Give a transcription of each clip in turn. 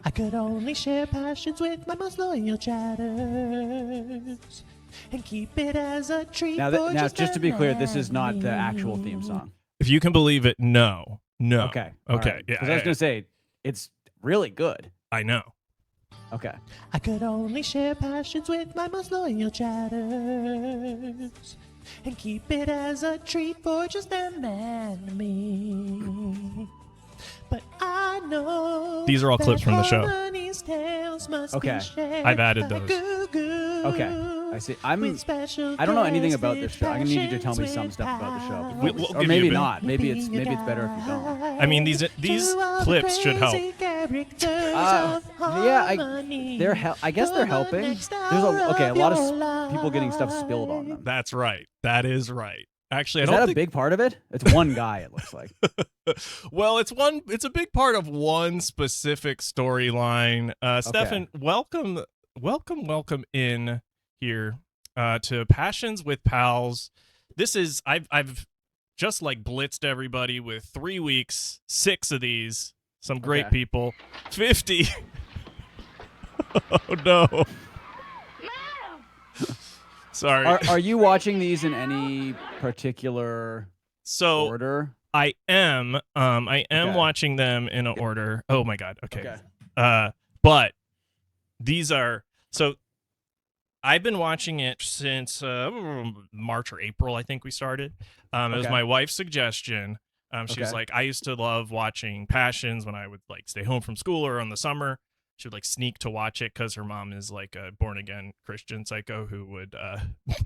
I could only share passions with my most loyal chatters and keep it as a treat. Now, just to be clear, this is not the actual theme song. If you can believe it, no. Okay. Okay. Right. Yeah. Because I was going to say, it's really good. I know. Okay. I could only share passions with my most loyal chatters and keep it as a treat for just them and me. But I know these are all clips from the show. Okay. I've added those. Okay. I see. I don't know anything about this show. I'm gonna need you to tell me some stuff about the show. We'll or give maybe you a bit. not. Maybe it's better if you don't. I mean, these clips should help. I guess they're helping. There's a lot of people getting stuff spilled on them. That's right. That is right. Actually, Is I don't that think a big part of it? It's one guy, it looks like. Well, it's a big part of one specific storyline. Stefan, welcome in here to Passions with Pals. This is I've just like blitzed everybody with 3 weeks, 6 of these. Some great people. 50. Oh no. Sorry. Are you watching these in any particular order? I am watching them in an order. Oh my god. Okay. But these are I've been watching it since March or April, I think we started. It was my wife's suggestion. She was like, I used to love watching Passions when I would like stay home from school or in the summer. She would like sneak to watch it because her mom is like a born again Christian psycho who would.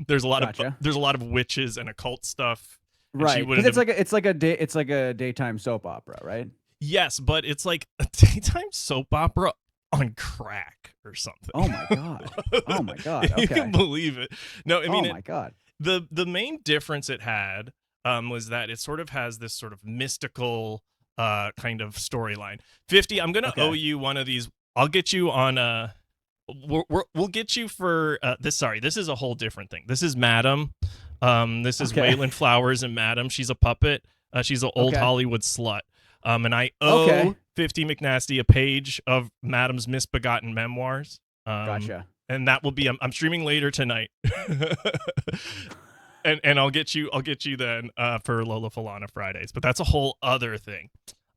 There's a lot of witches and occult stuff. Right, because it's like a daytime soap opera, right? Yes, but it's like a daytime soap opera on crack or something. Oh my god! Oh my god! Okay. You can believe it. No, I mean, oh my god. The main difference it had was that it sort of has this sort of mystical kind of storyline. 50. I'm gonna owe you one of these. I'll get you on we'll get you for this. Sorry, this is a whole different thing. This is Madam. This is Waylon Flowers and Madam. She's a puppet. She's an old Hollywood slut. And I owe 50 McNasty a page of Madam's misbegotten memoirs. Gotcha. And that will be I'm streaming later tonight. and I'll get you then for Lola Falana Fridays. But that's a whole other thing.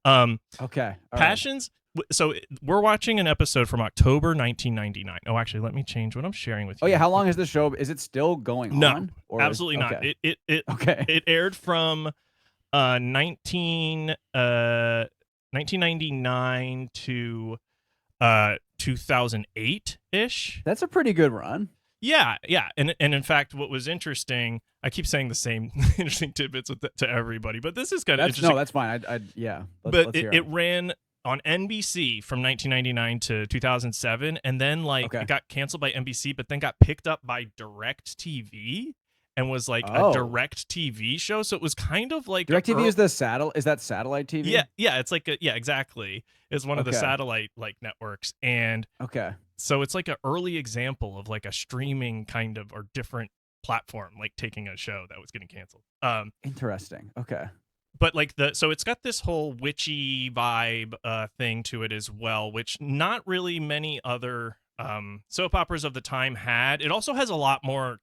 Okay. All Passions. Right. So we're watching an episode from October 1999. Oh, actually, let me change what I'm sharing with you. Oh yeah, how long is this show? Is it still going on? No, absolutely not. It aired from 1999 to 2008 ish. That's a pretty good run. Yeah, and in fact, what was interesting, I keep saying the same interesting tidbits to everybody, but this is kind of interesting. No, that's fine. But it ran on NBC from 1999 to 2007, and then it got canceled by NBC, but then got picked up by DirecTV and was like a DirecTV show. So it was kind of like DirecTV is the is that satellite TV? Yeah, it's like exactly. It's one of the satellite like networks, and so it's like an early example of like a streaming kind of or different platform like taking a show that was getting canceled. Interesting. Okay. But like so it's got this whole witchy vibe thing to it as well, which not really many other soap operas of the time had. It also has a lot more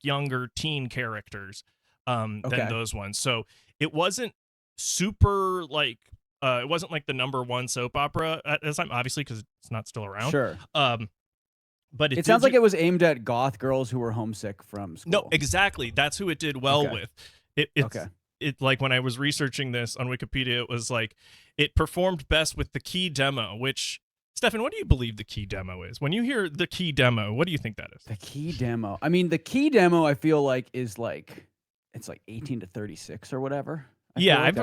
younger teen characters than those ones. So it wasn't super it wasn't like the number one soap opera at this time, obviously, because it's not still around. Sure. But it sounds like it was aimed at goth girls who were homesick from school. No, exactly. That's who it did well with. It like when I was researching this on Wikipedia, it was like it performed best with the key demo, which, Stefan, what do you believe the key demo is? When you hear the key demo, what do you think that is? The key demo. I mean, the key demo I feel like is it's 18 to 36 or whatever. I've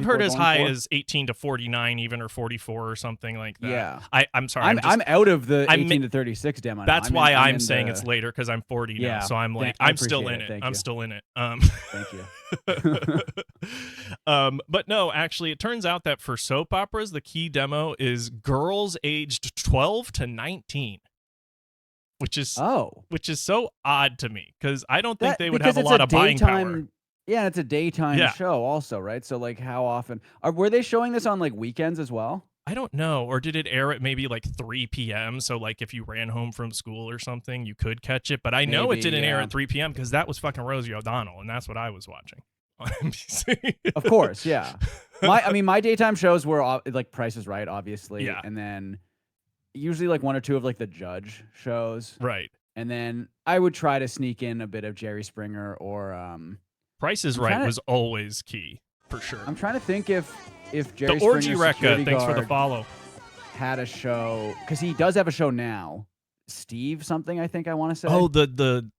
heard as high for. as 18 to 49 even, or 44 or something like that. Yeah. I'm sorry. I'm out of the 18 to 36 demo. That's why I'm saying it's later, because I'm 40 now. So I'm like, I'm still in it. I'm still in it. Thank you. But no, actually, it turns out that for soap operas, the key demo is girls aged 12 to 19. Which is so odd to me, because I don't think they would have a lot of buying power. Yeah, it's a daytime show also, right? So like how often were they showing this on like weekends as well? I don't know. Or did it air at maybe like 3 p.m.? So like if you ran home from school or something, you could catch it. But I know it didn't air at 3 p.m. because that was fucking Rosie O'Donnell, and that's what I was watching on NBC. Of course, yeah. My daytime shows were like Price is Right, obviously. Yeah. And then usually like one or two of like the judge shows. Right. And then I would try to sneak in a bit of Jerry Springer or Price is Right was always key, for sure. I'm trying to think if Jerry the Orgy Springer's Recca, thanks for the follow, had a show, because he does have a show now. Steve something, I think I want to say. Oh, the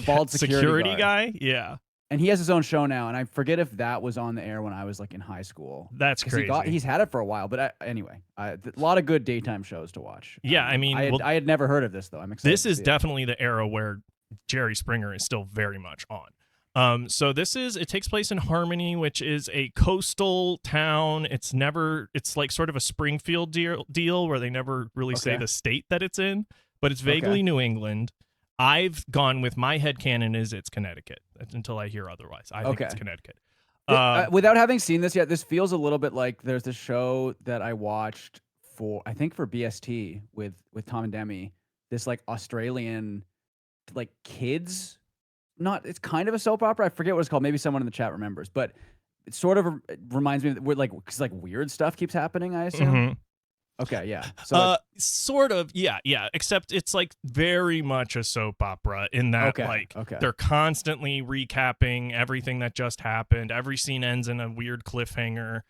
bald security guy? Yeah. And he has his own show now, and I forget if that was on the air when I was like in high school. That's crazy. He's had it for a while, but anyway, a lot of good daytime shows to watch. Yeah, I mean, I had never heard of this though. I'm excited. This is definitely the era where Jerry Springer is still very much on. So it takes place in Harmony, which is a coastal town. It's like sort of a Springfield deal where they never really say the state that it's in, but it's vaguely New England. I've gone with my headcanon is it's Connecticut until I hear otherwise. I think it's Connecticut. Without having seen this yet, this feels a little bit like there's this show that I watched for BST with Tom and Demi, this like Australian like kids. It's kind of a soap opera. I forget what it's called. Maybe someone in the chat remembers, but it sort of reminds me that because like weird stuff keeps happening, I assume. Mm-hmm. Okay, yeah. So sort of, yeah. Except it's like very much a soap opera in that they're constantly recapping everything that just happened. Every scene ends in a weird cliffhanger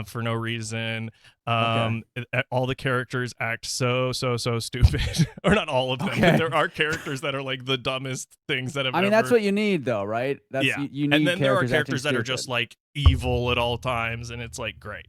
for no reason. All the characters act so stupid, or not all of them. But there are characters that are like the dumbest things that have. I mean, that's what you need, though, right? You need. And then there are characters that are just like evil at all times, and it's like great.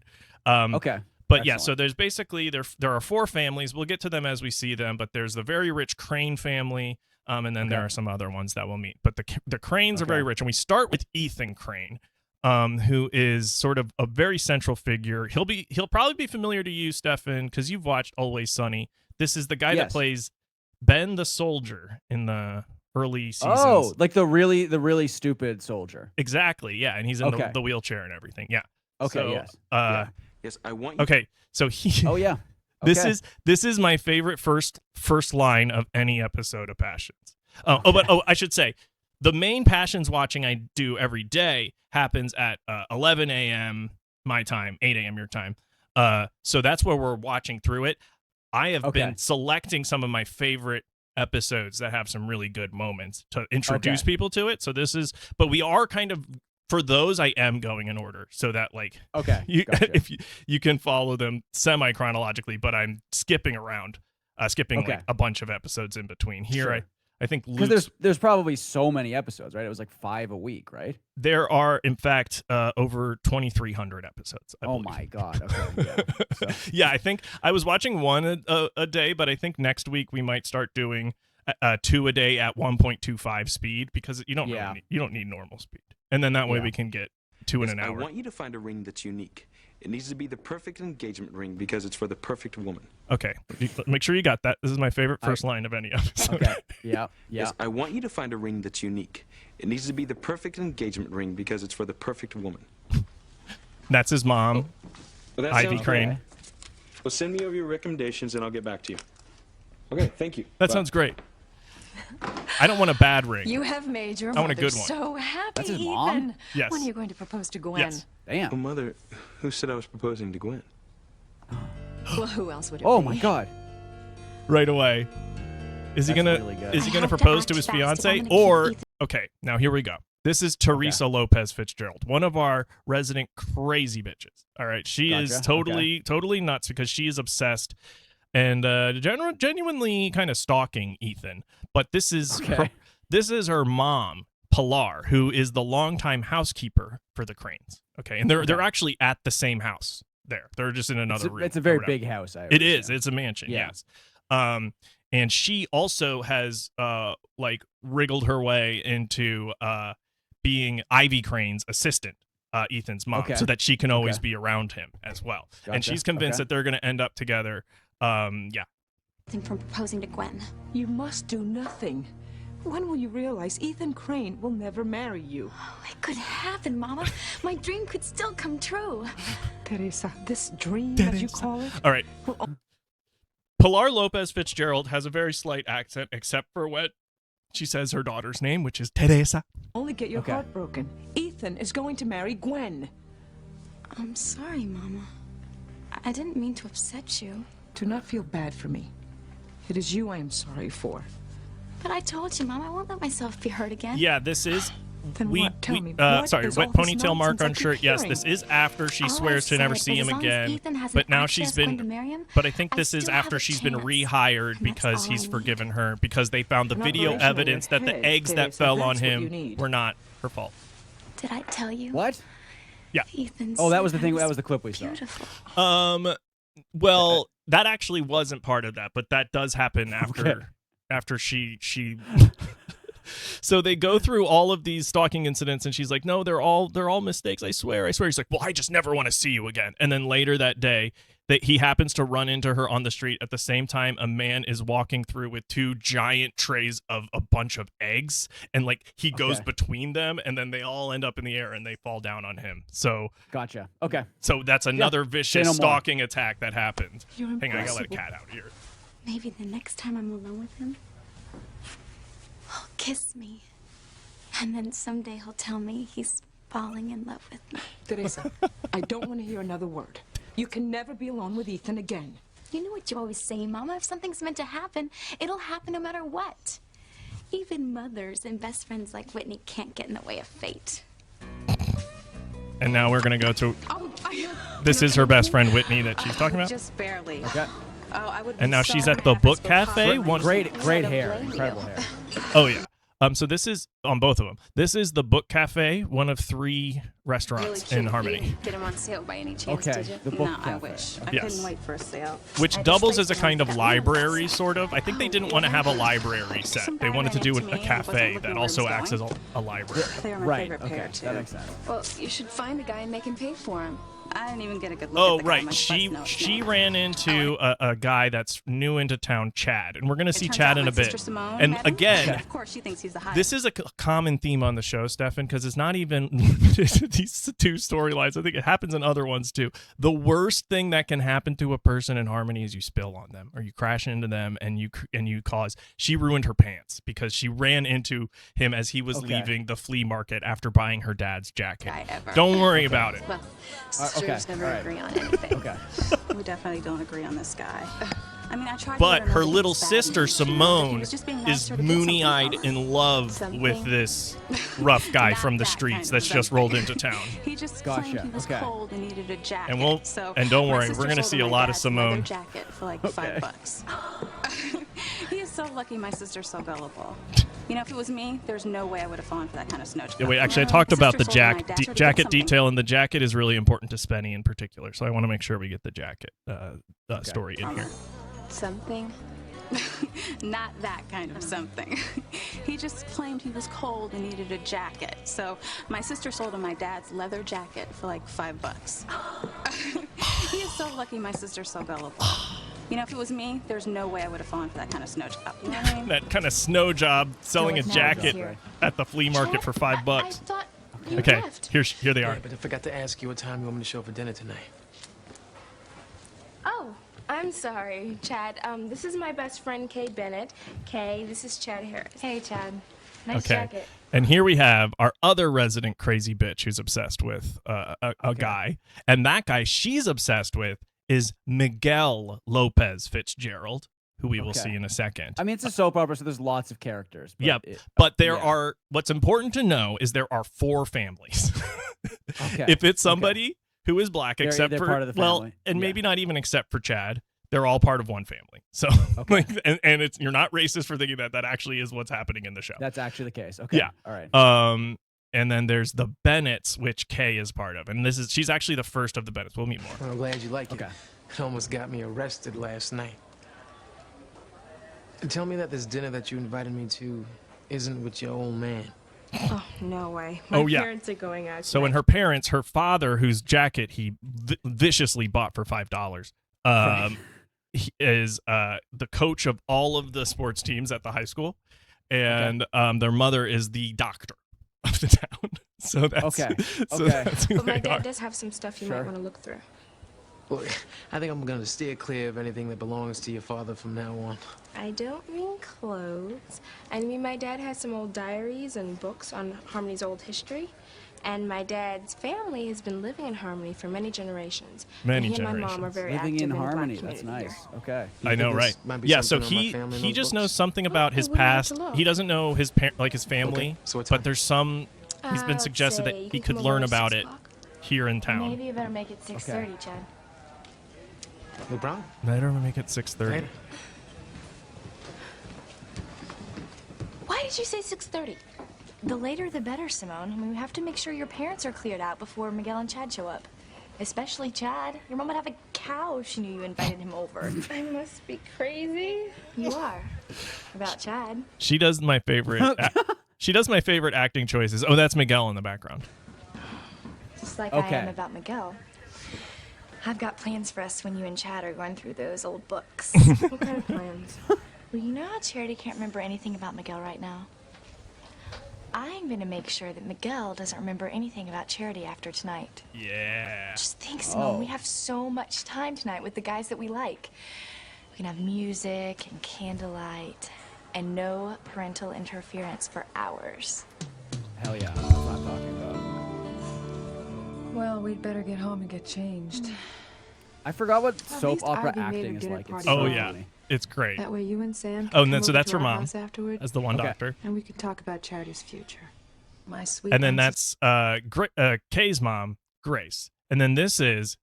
But excellent. So there's basically there are 4 families. We'll get to them as we see them, but there's the very rich Crane family, and then there are some other ones that we'll meet. But the Cranes are very rich, and we start with Ethan Crane, who is sort of a very central figure. He'll probably be familiar to you, Stefan, because you've watched Always Sunny. This is the guy that plays Ben the soldier in the early seasons. Oh, like the really stupid soldier. Exactly, yeah, and he's in the wheelchair and everything. Yeah. Okay. So, yes. Yes, I want you. Okay, so he. Oh yeah. Okay. This is my favorite first line of any episode of Passions. I should say, the main Passions watching I do every day happens at 11 a.m. my time, 8 a.m. your time. So that's where we're watching through it. I have been selecting some of my favorite episodes that have some really good moments to introduce people to it. So but we are kind of. For those, I am going in order so that like if you can follow them semi-chronologically, but I'm skipping around, like a bunch of episodes in between. Here, I think because there's probably so many episodes, right? It was like 5 a week, right? There are, in fact, over 2,300 episodes. I believe. My God! Okay, yeah. Yeah, I think I was watching one a day, but I think next week we might start doing 2 a day at 1.25 speed because you don't need normal speed. And then that way we can get 2 in an hour. I want you to find a ring that's unique. It needs to be the perfect engagement ring because it's for the perfect woman. Okay. Make sure you got that. This is my favorite first line of any episode. Okay. Yeah. Yes, I want you to find a ring that's unique. It needs to be the perfect engagement ring because it's for the perfect woman. That's his mom, Ivy Crane. Cool. Well, send me over your recommendations and I'll get back to you. Okay, thank you. That sounds great. I don't want a bad ring. You have made your I want a mother good one. so happy. That's his mom? Ethan. Yes. When are you going to propose to Gwen? Yes. Damn. Well, Mother, who said I was proposing to Gwen? Well, who else would it Oh be? my God. Right away. Is he gonna propose to his fiance or okay? Now here we go. This is Teresa Lopez Fitzgerald, one of our resident crazy bitches. All right, she is totally nuts because she is obsessed and genuinely kind of stalking Ethan. But this is her mom, Pilar, who is the longtime housekeeper for the Cranes. Okay, and they're actually at the same house. They're just in another room. It's a very big house. It is. It's a mansion. Yeah. Yes. And she also has like wriggled her way into being Ivy Crane's assistant, Ethan's mom, so that she can always be around him as well. Gotcha. And she's convinced that they're going to end up together. From proposing to Gwen. You must do nothing. When will you realize Ethan Crane will never marry you? Oh, it could happen, Mama. My dream could still come true. Teresa, this dream, as you call it, All right. Pilar Lopez Fitzgerald has a very slight accent, except for when she says her daughter's name, which is Teresa. only get your heart broken. Ethan is going to marry Gwen. I'm sorry, Mama. I didn't mean to upset you. Do not feel bad for me. It is you I am sorry for. But I told you, Mom, I won't let myself be hurt again. Yeah, this is. Then what? Tell me, what sorry, is wet all this ponytail mark nonsense I on keep shirt. Yes, hearing? this is after she All swears I to never said see was him as long as again. Ethan has But an now access she's going to been. marry him, But I think I this is still have after a she's been chance. rehired And that's because all he's I need. forgiven her because they found the Not video rational evidence that the head, eggs that Teresa, fell on that's what you him need. were not her fault. Did I tell you? What? Yeah. Ethan Oh, that was said the thing. I That was the clip we saw. beautiful. Well, that actually wasn't part of that, but that does happen after Okay. after she So they go through all of these stalking incidents, and she's like, "No, they're all mistakes. I swear, I swear." He's like, "Well, I just never want to see you again." And then later that day, that he happens to run into her on the street at the same time a man is walking through with 2 giant trays of a bunch of eggs, and like he goes Okay. between them, and then they all end up in the air and they fall down on him. So Gotcha. Okay. that's another Say vicious no more. stalking attack that happened. You're Hang on, I gotta let a impossible. cat out here. Maybe the next time I'm alone with him, he'll kiss me. And then someday he'll tell me he's falling in love with me. Teresa, I don't want to hear another word. You can never be alone with Ethan again. You know what you always say, Mama? If something's meant to happen, it'll happen no matter what. Even mothers and best friends like Whitney can't get in the way of fate. And now we're gonna go to. Oh, This is her best friend Whitney that she's talking about. Just barely. Okay. Oh, I would. And be now so she's at the unhappy book so cafe. hard. One. Great I don't hair. blame you. Incredible hair. Oh yeah. So this is on both of them. This is the book cafe, one of 3 restaurants in Harmony, Get him on sale by any chance, Okay. did you? The book No, cafe. I wish. I Yes. couldn't wait for a sale. which I doubles just as a kind of placed library, sort of. I think they didn't want to have a library set. They wanted to do a cafe that also acts as a library. They were my Right. favorite Okay. pair, too. That makes sense. Well, you should find the guy and make him pay for him. I didn't even get a good look Oh at the guy on right, my she bus notes, she no. ran into a guy that's new into town, Chad, and we're gonna see Turns Chad out in my a bit. sister Simone And met him. again, Of course, she thinks he's the highest. this is a common theme on the show, Stefan, because it's not even these 2 storylines. I think it happens in other ones too. The worst thing that can happen to a person in Harmony is you spill on them or you crash into them and you cause. She ruined her pants because she ran into him as he was Okay. leaving the flea market after buying her dad's jacket. Guy ever. Don't worry about it. Well, okay, sisters never all right. agree on anything. Okay. We definitely don't agree on this guy. I mean, I tried to But let her know her that he little was bad sister news. She knew that he Simone was just being nice is to her to get something moony-eyed from her. in love Something? with this rough guy Not from the that streets kind of that's just something. rolled into town. He just Gotcha, claimed he was okay. cold and needed a jacket. And we'll- so and don't my worry, sister we're gonna sold see him a my lot of dad's leather Simone. jacket for like Okay. $5. He is so lucky my sister's so gullible. You know, if it was me, there's no way I would have fallen for that kind of snow job. Yeah, wait, actually, I My talked about the sister sold him my dad's sure to get jacket something. detail, and the jacket is really important to Spenny in particular. So I want to make sure we get the jacket story in here. Something? Not that kind of something. He just claimed he was cold and needed a jacket. So my sister sold him my dad's leather jacket for like $5. He is so lucky my sister's so gullible. You know, if it was me, there's no way I would have fallen for that kind of snow job. You know what I mean? That kind of snow job selling a it's now jacket here. at the flea market for $5. I thought you Okay, left. here they are. Yeah, but I forgot to ask you what time you want me to show up for dinner tonight. Oh, I'm sorry, Chad. This is my best friend, Kay Bennett. Kay, this is Chad Harris. Hey, Chad. Nice Okay. jacket. And here we have our other resident crazy bitch who's obsessed with a guy. And that guy she's obsessed with is Miguel Lopez Fitzgerald, who we will Okay. see in a second. I mean, it's a soap opera, so there's lots of characters. But Yep. it- But there yeah. are, what's important to know is there are 4 families. Okay. If it's somebody who is black, They're- except they're for, part of the well, family. and Yeah. maybe not even except for Chad, they're all part of one family. So, Okay. like, and it's, you're not racist for thinking that actually is what's happening in the show. That's actually the case. Okay. Yeah. All right. And then there's the Bennetts, which Kay is part of. And she's actually the first of the Bennetts. We'll meet more. Well, I'm glad you like it. Okay. It almost got me arrested last night. Tell me that this dinner that you invited me to isn't with your old man. Oh, no way. My Oh, yeah. parents are going out. So, in her parents, her father, whose jacket he viciously bought for $5, he is the coach of all of the sports teams at the high school. and their mother is the doctor of the town. So that's Okay. So Okay. that's who But my they dad are. does have some stuff you Sure. might want to look through. Well, I think I'm gonna steer clear of anything that belongs to your father from now on. I don't mean clothes. I mean my dad has some old diaries and books on Harmony's old history. And my dad's family has been living in Harmony for many generations. Many and he and my mom are generations. very Living active in the Black harmony. That's community nice. here. Okay. I know, think right? this might be Yeah, so something on my family in he those just books? knows something about his we wouldn't have past. to look. He doesn't know his like his family, Okay, so what but time? there's some. He's been I'd suggested that say you he can could come learn over at about 6 it o'clock. here in town. Maybe you better make it 6:30, Chad. No problem. Better make it 6:30. Later. Why did you say 6:30? The later the better, Simone. I mean, we have to make sure your parents are cleared out before Miguel and Chad show up. Especially Chad. Your mom would have a cow if she knew you invited him over. I must be crazy. You are. About Chad. She does my favorite. She does my favorite acting choices. Oh, that's Miguel in the background. Just like I Okay. am about Miguel. I've got plans for us when you and Chad are going through those old books. What kind of plans? Well, you know how Charity can't remember anything about Miguel right now? I'm gonna make sure that Miguel doesn't remember anything about Charity after tonight. Yeah. Just think, Simone, Oh. we have so much time tonight with the guys that we like. We can have music and candlelight and no parental interference for hours. Hell yeah. That's what I'm talking about. Well, we'd better get home and get changed. I forgot what At soap least opera Ivy made acting her is dinner like. It's party so Oh fun. yeah, funny. it's great. That way you and Sam Oh, can and then come so over that's to her our mom house afterward, as the one Okay. doctor, and we could talk about Charity's future. My sweet. and then niece that's Kay's mom, Grace, and then this is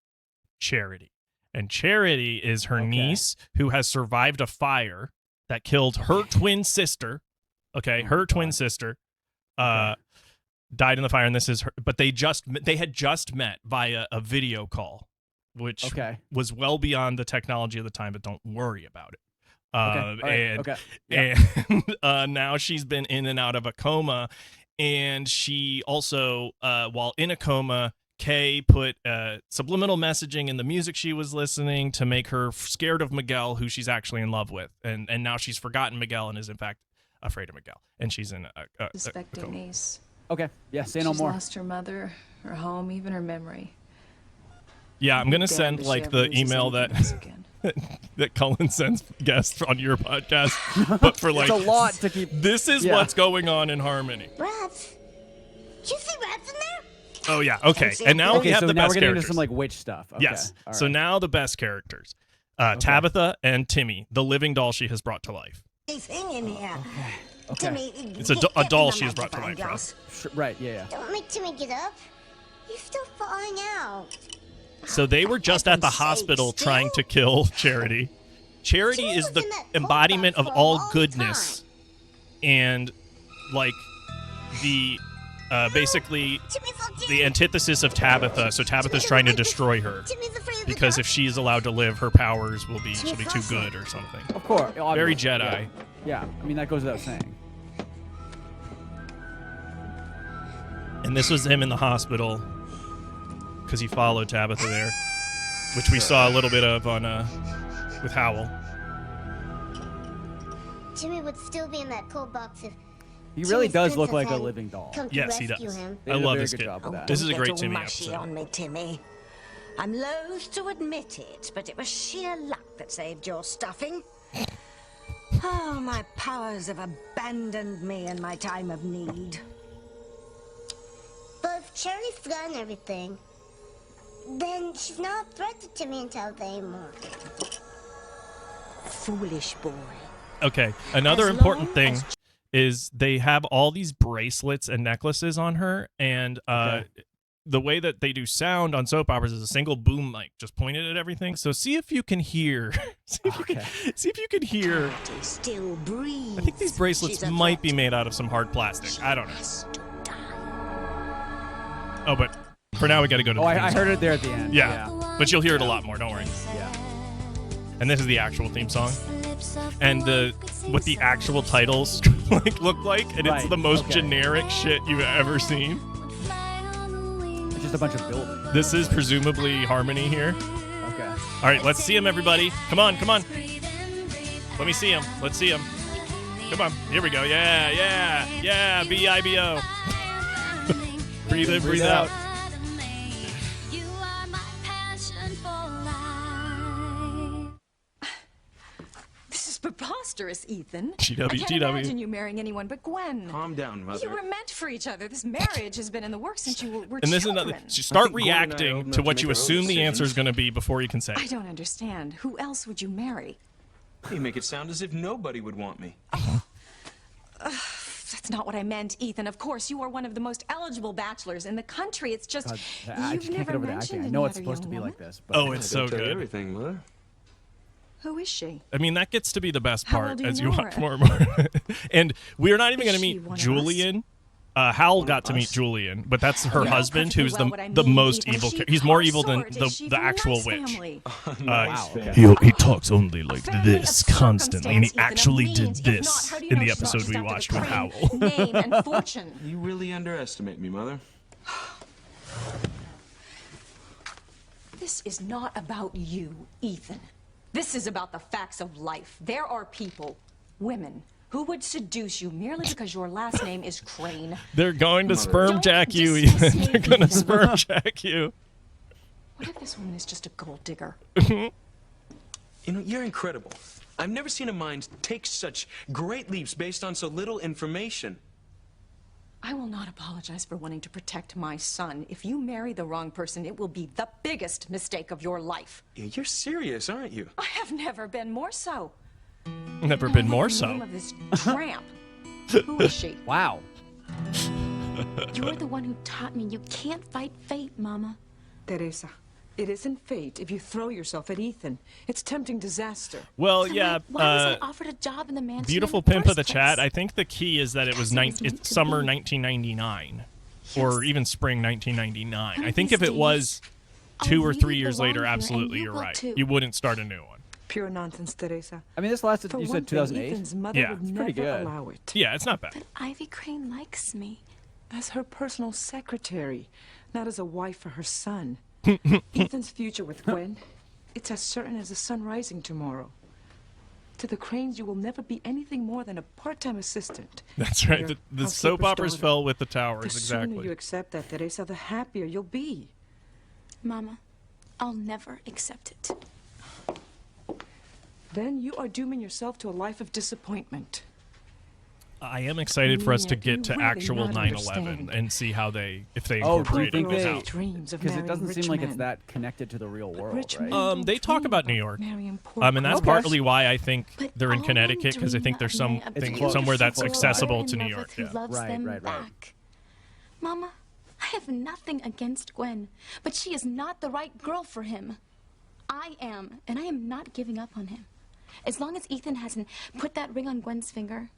Charity, and Charity is her Okay. niece who has survived a fire that killed her twin sister. Okay, Oh her my twin God. sister. Okay. Died in the fire, and this is her. But they had just met via a video call, which Okay. was well beyond the technology of the time. But don't worry about it. Okay. All right. And Okay. Yeah. and now she's been in and out of a coma, and she also, while in a coma, Kay put subliminal messaging in the music she was listening to make her scared of Miguel, who she's actually in love with, and now she's forgotten Miguel and is in fact afraid of Miguel, and she's in a suspecting coma. niece. Okay. Yeah. Say no She's more. lost her mother, her home, even her memory. Yeah, I'm gonna Damned send if she like ever the loses email anything that else again. that Cullen sends guests on your podcast, but for like It's a lot to keep. this is Yeah. what's going on in Harmony. Rats? Did you see rats in there? Oh yeah, okay, and now Okay. we have So the now best we're getting into characters. some like witch stuff. Okay. Yes. All So right. now the best characters. Tabitha and Timmy, the living doll she has brought to life. Thing in here. Okay. Timmy, It's a doll she has brought to life. Ross. Right. Yeah. Don't make Timmy get up. You're still falling out. So they were just at the hospital trying to kill Charity. Charity Timmy is was the in that embodiment cold of box for a all long goodness, and like the basically the antithesis of Tabitha. So Tabitha's trying to destroy her Timmy's afraid of the because dark. if she's allowed to live, her powers will be she'll be too good or something. Of course. Very obviously, Jedi. Yeah. I mean that goes without saying. And this was him in the hospital because he followed Tabitha there, which we saw a little bit of on with Howell. Timmy would still be in that cold box if He really Timmy's does look princess like a hadn't living doll. come to Yes, he rescue does. him. They I did a love very this good kid. job with that. This is a Don't great get all Timmy mushy episode. on me, Timmy. I'm loath to admit it, but it was sheer luck that saved your stuffing. Oh, my powers have abandoned me in my time of need. But if Charity's forgotten everything, then she's not a threat to Timmy and Tabitha anymore. Foolish boy. Okay, another As important long thing as- is they have all these bracelets and necklaces on her, and the way that they do sound on soap operas is a single boom mic just pointed at everything. So see if you can hear. see if you can hear. Charity still breathes. I think these bracelets She's a might be threat. made out of some hard plastic. I don't know. Has to die. Oh, but for now we got to go to. Oh, the I theme heard song. it there at the end. Yeah, but you'll hear it a lot more. Don't worry. Yeah. And this is the actual theme song, and what the actual titles like look like, and it's Right, the most okay. generic shit you've ever seen. It's just a bunch of buildings. This is presumably Harmony here. Okay. All right, let's see him, everybody. Come on, come on. Let me see him. Let's see him. Come on. Here we go. Yeah. B-I-B-O. Breathe in, breathe out. This is preposterous, Ethan. GW, I can't GW. imagine you marrying anyone but Gwen. Calm down, Mother. You were meant for each other. This marriage has been in the works since you were And this is children. another. Start Gwen and I are old reacting enough to to what make you our own assume the answer is decisions. going to be before you can say I it. don't understand. Who else would you marry? You make it sound as if nobody would want me. That's not what I meant, Ethan. Of course, you are one of the most eligible bachelors in the country. It's just God, I you've just can't never get over the mentioned acting. I any know it's other supposed to young be woman. like this. But Oh, it's so Don't tell you good. everything, Mother. Who is she? I mean, that gets to be the best How part old do you as you know watch her? more and more. And we're not even Is going to she meet one of Julian. Hal got to meet us? Julian, but that's her You know husband, perfectly who's well what I the mean, most Ethan. evil. Is she He's more of evil than sort? Is she the from a actual nice witch. family? Nice okay. He talks only like A family this of constantly, and he circumstance, actually Ethan, did of means. If this not, how do you in know the she's not episode just we after the watched with crane, Howell. Name and fortune. You really underestimate me, Mother. This is not about you, Ethan. This is about the facts of life. There are people, women, who would seduce you merely because your last name is Crane. They're going to Mother. sperm Don't jack you, dismiss Ethan. me, They're going to Ethan. sperm jack you. What if this woman is just a gold digger? You know, you're incredible. I've never seen a mind take such great leaps based on so little information. I will not apologize for wanting to protect my son. If you marry the wrong person, it will be the biggest mistake of your life. Yeah, you're serious, aren't you? I have never been more so. Never been more The name so. of this tramp. Who is she? Wow. You're the one who taught me you can't fight fate, Mama. Teresa, it isn't fate if you throw yourself at Ethan. It's tempting disaster. Well, Then yeah. why was I offered a job in the mansion? Beautiful in the pimp of the first chat. place? I think the key is that it was Because it was meant it's to summer be. 1999, or even spring 1999. One I of think these if it was days, 2 I'll or 3 really years belong later, here, and absolutely, you you're will right. too. You wouldn't start a new one. Pure nonsense, Teresa. I mean, this lasted. For You one said thing, 2008. Ethan's mother Yeah, would it's never pretty good. allow it. Yeah, it's not bad. But Ivy Crane likes me. As her personal secretary, not as a wife for her son. Ethan's future with Gwen, it's as certain as the sun rising tomorrow. To the Cranes, you will never be anything more than a part-time assistant. That's right. Your The soap housekeeper's operas daughter. fell with the The towers, sooner you exactly. accept that, Teresa, the happier you'll be. Mama, I'll never accept it. Then you are dooming yourself to a life of disappointment. I am excited for us to Yeah, get you to really actual not 9/11 understand. and see how if they Oh, do you incorporate think it. they? How. Dreams of Because it marrying doesn't rich seem like it's men. that connected to the real world, Rich right? men don't They talk dream about New York. marrying poor And that's Okay. partly why I think But they're in all Connecticut, men because I think dream there's of a something close- somewhere that's beautiful accessible lover to in New love York. with who Yeah. loves Right, them right. back. Mama, I have nothing against Gwen, but she is not the right girl for him. I am, and I am not giving up on him. As long as Ethan hasn't put that ring on Gwen's finger,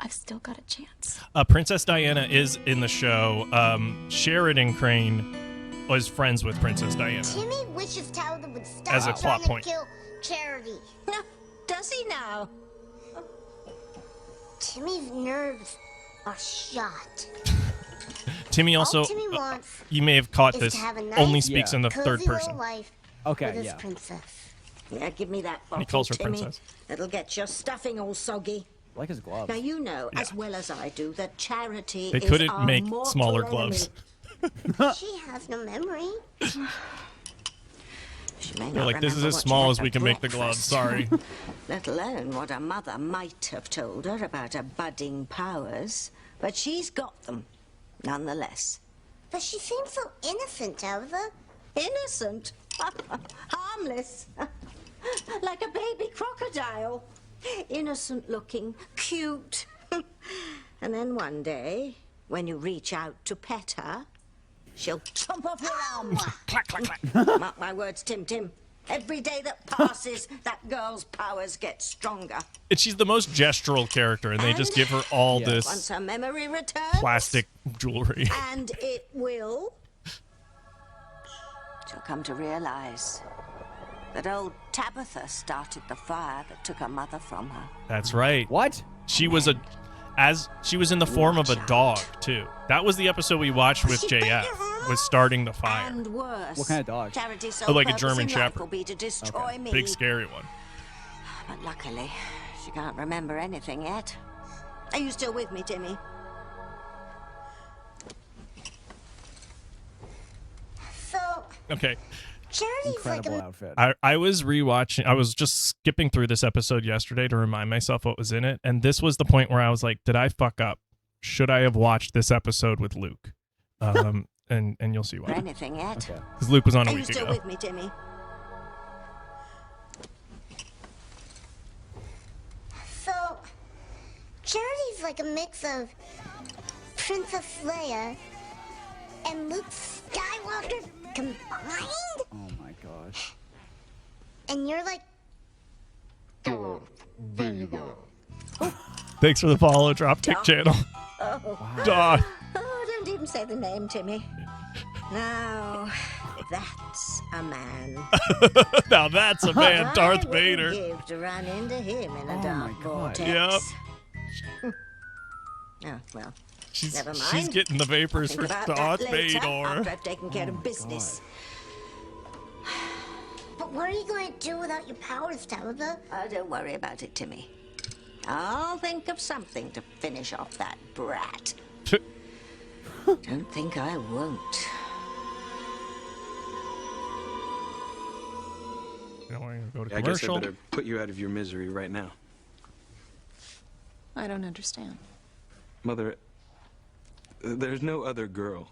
I've still got a chance. Princess Diana is in the show. Sheridan Crane was friends with Princess Diana. Timmy wishes Talbot would stop As a trying plot to point. kill Charity. No, does he now? Timmy's nerves are shot. Timmy also, All Timmy wants you may have caught is this, to have a nice, only speaks Yeah. in the cozy third little person. life Okay, with his yeah. princess. Yeah, give me that bottle, He calls her Timmy. princess. It'll get your stuffing all soggy. I like his gloves. Now you know as well as I do that Charity They is couldn't our make mortal smaller enemy. gloves. She has no memory. She may They're not like, this is remember as what she small had as for we can make the gloves. breakfast. Sorry. Let alone what her mother might have told her about her budding powers. But she's got them, nonetheless. But she seems so innocent, Tabitha. Innocent, harmless, like a baby crocodile. Innocent looking, cute. And then one day, when you reach out to pet her, she'll chomp off your arm. Clack, clack, clack. Mark my words, Tim. Every day that passes, that girl's powers get stronger. And she's the most gestural character, and they just give her all Yeah. Once this her memory returns, plastic jewelry. and it will, she'll come to realize that old Tabitha started the fire that took her mother from her. That's right. What? She was in the form of a dog too. That was the episode we watched with JF. Was starting the fire. And worse. What kind of dog? Charity's sole Oh, like a purpose German in life Shepherd. will be to destroy me. Big scary one. But luckily, she can't remember anything yet. Are you still with me, Timmy? So, Okay. Charity's like Incredible a outfit. I was rewatching. I was just skipping through this episode yesterday to remind myself what was in it, and this was the point where I was like, "Did I fuck up? Should I have watched this episode with Luke?" And you'll see or why. anything yet. Because Luke was on a Are you week still ago. with me, Timmy? So, Charity's like a mix of Princess Leia and Luke Skywalker combined? Oh my gosh. And you're like Thanks for the follow, Dropkick channel. Oh. Duh. Oh, don't even say the name, Timmy. Now, that's a man. Now that's a man, Darth I Vader. wouldn't give to run into him in a Oh dark my God. vortex. Yep. Oh, well, She's never mind. she's getting the vapors Think for about Darth that later Vader. after I've taken care of business. But what are you going to do without your powers, Tabitha? Don't worry about it, Timmy. I'll think of something to finish off that brat. Don't think I won't. You know, we're gonna go to I guess I commercial. better put you out of your misery right now. I don't understand. Mother, there's no other girl.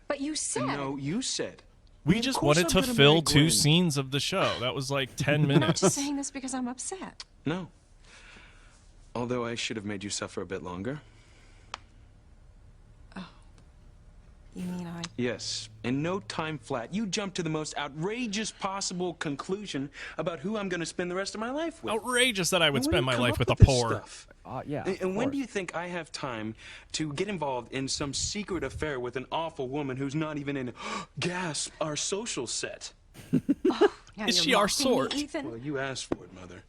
But you said. No, you said. We Of just course wanted I'm to gonna fill marry 2 Gwen. scenes of the show. That was like 10 I'm not minutes. just saying this because I'm upset. No. Although I should have made you suffer a bit longer. You mean I... Yes. In no time flat, you jumped to the most outrageous possible conclusion about who I'm going to spend the rest of my life with. Outrageous that I would When do spend you my come life up with a this poor. stuff? Yeah. And when do you think I have time to get involved in some secret affair with an awful woman who's not even in, gasp, our social set? Now Is you're she our mocking sort? me, Ethan. Well, you asked for it, Mother.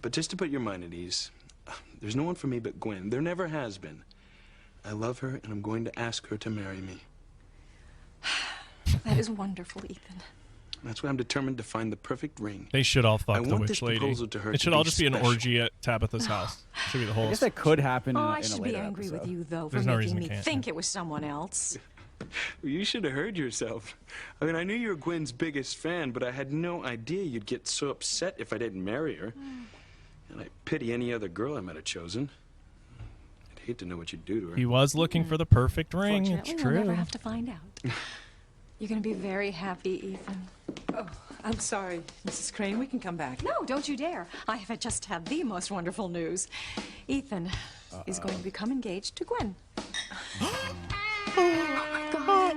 But just to put your mind at ease, there's no one for me but Gwen. There never has been. I love her, and I'm going to ask her to marry me. That is wonderful, Ethan. That's why I'm determined to find the perfect ring. They should all fuck I the want witch this lady. proposal to her It to should all be just be an special. orgy at Tabitha's house. Should be the whole. I guess that could happen in, Oh, a- I in a should be later angry episode. with you, though, for There's no making reason me it can't. think it was someone else. You should have heard yourself. I mean, I knew you were Gwen's biggest fan, but I had no idea you'd get so upset if I didn't marry her. And I pity any other girl I might have chosen. I'd hate to know what you'd do to her. He was looking for the perfect ring. It's Fortunately, true. we'll never have to find out. You're going to be very happy, Ethan. Oh, I'm sorry, Mrs. Crane. We can come back. No, don't you dare. I have just had the most wonderful news. Ethan is going to become engaged to Gwen.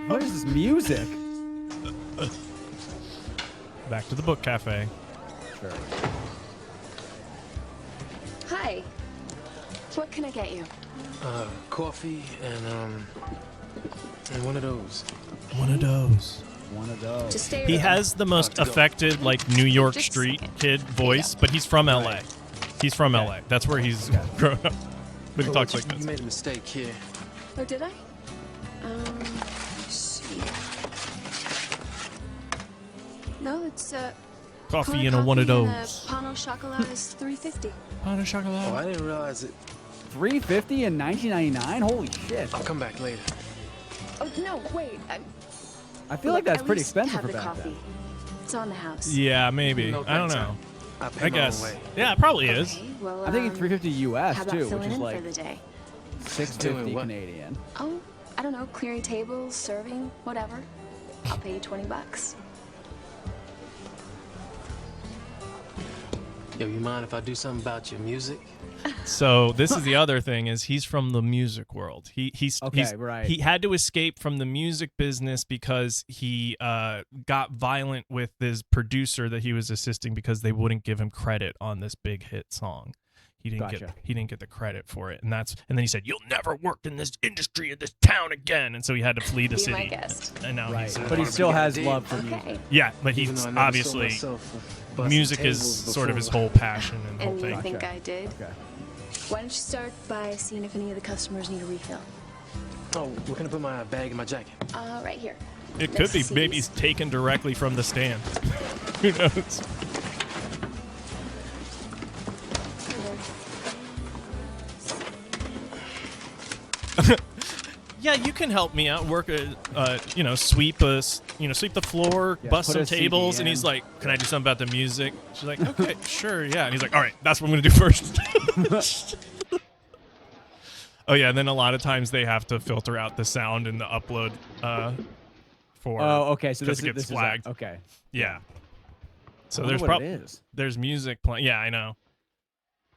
What is this music? Back to the book cafe. Sure. Hi. What can I get you? Coffee and one of those. One of those. One of those. Just stay He around. has the most affected, like, New York Just a street second. kid voice, but he's from LA. He's from LA. That's where he's grown up. But he Oh, talks you, like you this. made a mistake here. Oh, did I? Let's see. No, it's Coffee in a one of and those. a pain au chocolat is $3.50. Pain au chocolat. Oh, I didn't realize it. $3.50 in 1999? Holy shit! I'll come back later. Oh no, wait. I feel like Look, that's at pretty least expensive have for the back coffee. then. It's on the house. Yeah, maybe. No, I don't thanks. know. I pay I my guess. own way. Yeah, it probably is. Okay, well, I'm thinking $3.50 US how about too, which filling is in like for the day? $6.50 Doing what? Canadian. Oh, I don't know, clearing tables, serving, whatever. I'll pay you $20. Yo, you mind if I do something about your music? So this is the other thing: is he's from the music world. He's right. He had to escape from the music business because he got violent with his producer that he was assisting because they wouldn't give him credit on this big hit song. He didn't get the credit for it, and then he said, "You'll never work in this industry in this town again." And so he had to flee the Be city. my guest. And now he's But he still has love for Okay. music. yeah, but Even he's though I never saw obviously myself busting music is tables sort of his before. whole passion and whole And you thing. think I did? Okay. Why don't you start by seeing if any of the customers need a refill? Oh, where can I put my bag in my jacket? Right here. It Next could be to maybe CDs. taken directly from the stand. Who knows? yeah, you can help me out, work sweep sweep the floor, Yeah, bust put some a CD tables. And in. he's like, can I do something about the music? She's like, okay, sure, yeah. And he's like, all right, that's what I'm gonna do first. Oh yeah, and then a lot of times they have to filter out the sound in the upload for. Oh, okay. So because this it gets is flagged. Okay. Yeah. So I there's wonder what it is. there's music playing. Yeah, I know.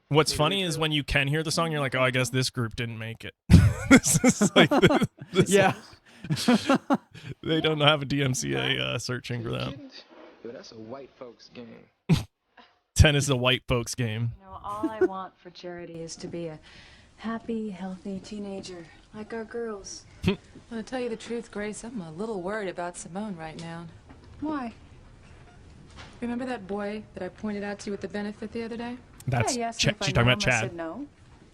What's funny is when you can hear the song, you're like, oh, I guess this group didn't make it. This is like, Yeah. They don't have a DMCA searching for them. Yo, that's a white folks game. Tennis is a white folks game. You know, all I want for Charity is to be a happy, healthy teenager, like our girls. Well, to tell you the truth, Grace, I'm a little worried about Simone right now. Why? Remember that boy that I pointed out to you at the benefit the other day? That's yeah, She's talking about I Chad. said no.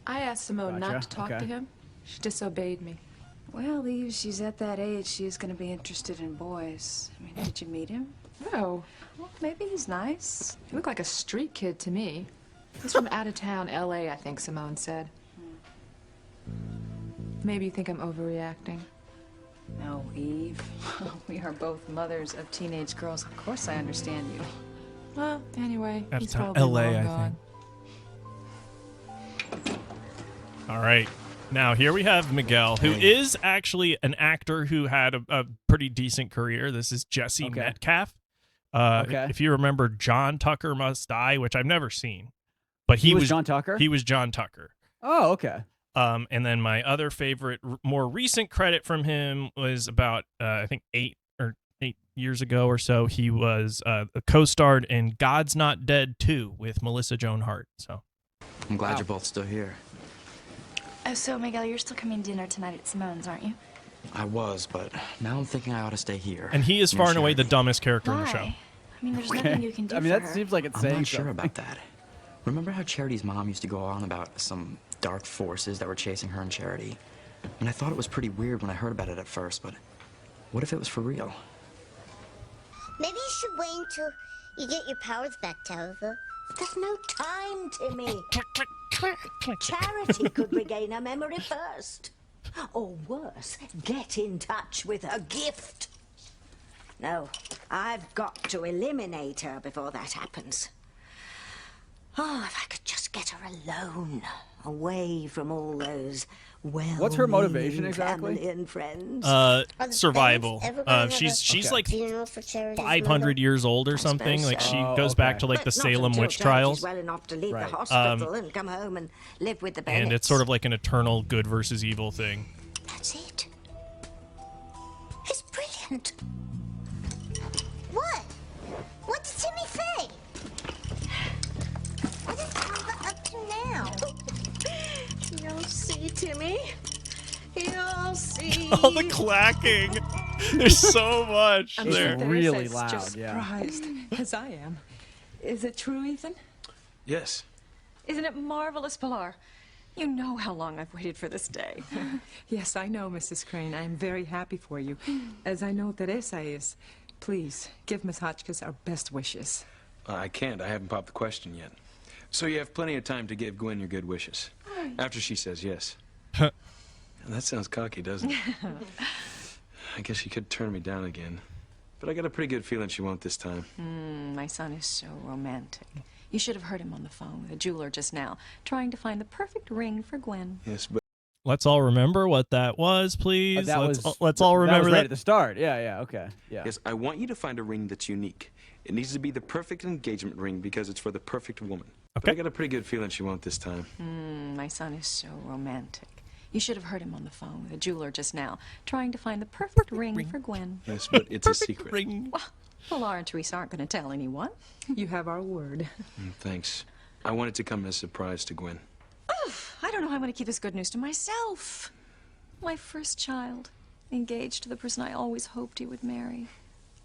I asked Simone not Gotcha. to talk Okay. to him. She disobeyed me. Well, Eve, she's at that age. She is going to be interested in boys. I mean, did you meet him? No. Well, maybe he's nice. He looked like a street kid to me. He's from out of town, L.A., I think Simone said. Maybe you think I'm overreacting. No, Eve. We are both mothers of teenage girls. Of course I understand you. Well, anyway, Out of he's town, probably LA, long I gone. All right. Now, here we have Miguel, who is actually an actor who had a pretty decent career. This is Jesse Metcalf. If you remember John Tucker Must Die, which I've never seen. But he was John Tucker? He was John Tucker. Oh, okay. And then my other favorite, more recent credit from him was about, I think, 8 years ago or so. He was co-starred in God's Not Dead 2 with Melissa Joan Hart. So I'm glad you're both still here. Oh, so Miguel, you're still coming to dinner tonight at Simone's, aren't you? I was, but now I'm thinking I ought to stay here. And he is far and away the dumbest character in the Why? show. I mean, there's nothing you can do I mean, for that her. seems like it's I'm saying not sure something. about that. Remember how Charity's mom used to go on about some dark forces that were chasing her and Charity? And I thought it was pretty weird when I heard about it at first, but what if it was for real? Maybe you should wait until you get your powers back, Tabitha. There's no time, Timmy. Charity could regain her memory first. Or worse, get in touch with her gift. No, I've got to eliminate her before that happens. Oh, if I could just get her alone, away from all those What's her motivation exactly? family and friends. Survival. She's like 500 years old or something. Like she goes back to like the Salem witch trials. Well enough to leave the hospital and come home and live with the Bennetts. And it's sort of like an eternal good versus evil thing. That's it. It's brilliant. What? What did Timmy say? What is Tabitha up to now? You'll see, Timmy. You'll see. All the clacking. There's so much I'm there. sure Really Theresa's loud, just yeah. surprised, as I am. Is it true, Ethan? Yes. Isn't it marvelous, Pilar? You know how long I've waited for this day. Yes, I know, Mrs. Crane. I am very happy for you, as I know Teresa is. Please, give Miss Hotchkiss our best wishes. I can't. I haven't popped the question yet. So you have plenty of time to give Gwen your good wishes. After she says yes. That sounds cocky, doesn't it? I guess she could turn me down again. But I got a pretty good feeling she won't this time. My son is so romantic. You should have heard him on the phone with a jeweler just now, trying to find the perfect ring for Gwen. Yes, but Let's all remember what that was, please. Let's all remember that was right that. at the start. Yeah, okay. Yeah. yes, I want you to find a ring that's unique. It needs to be the perfect engagement ring because it's for the perfect woman. But I got a pretty good feeling she won't this time. My son is so romantic. You should have heard him on the phone with a jeweler just now, trying to find the perfect ring for Gwen. Yes, but it's a secret. Ring. Well, Laura and Teresa aren't going to tell anyone. You have our word. Thanks. I want it to come as a surprise to Gwen. I don't know how I'm going to keep this good news to myself. My first child, engaged to the person I always hoped he would marry.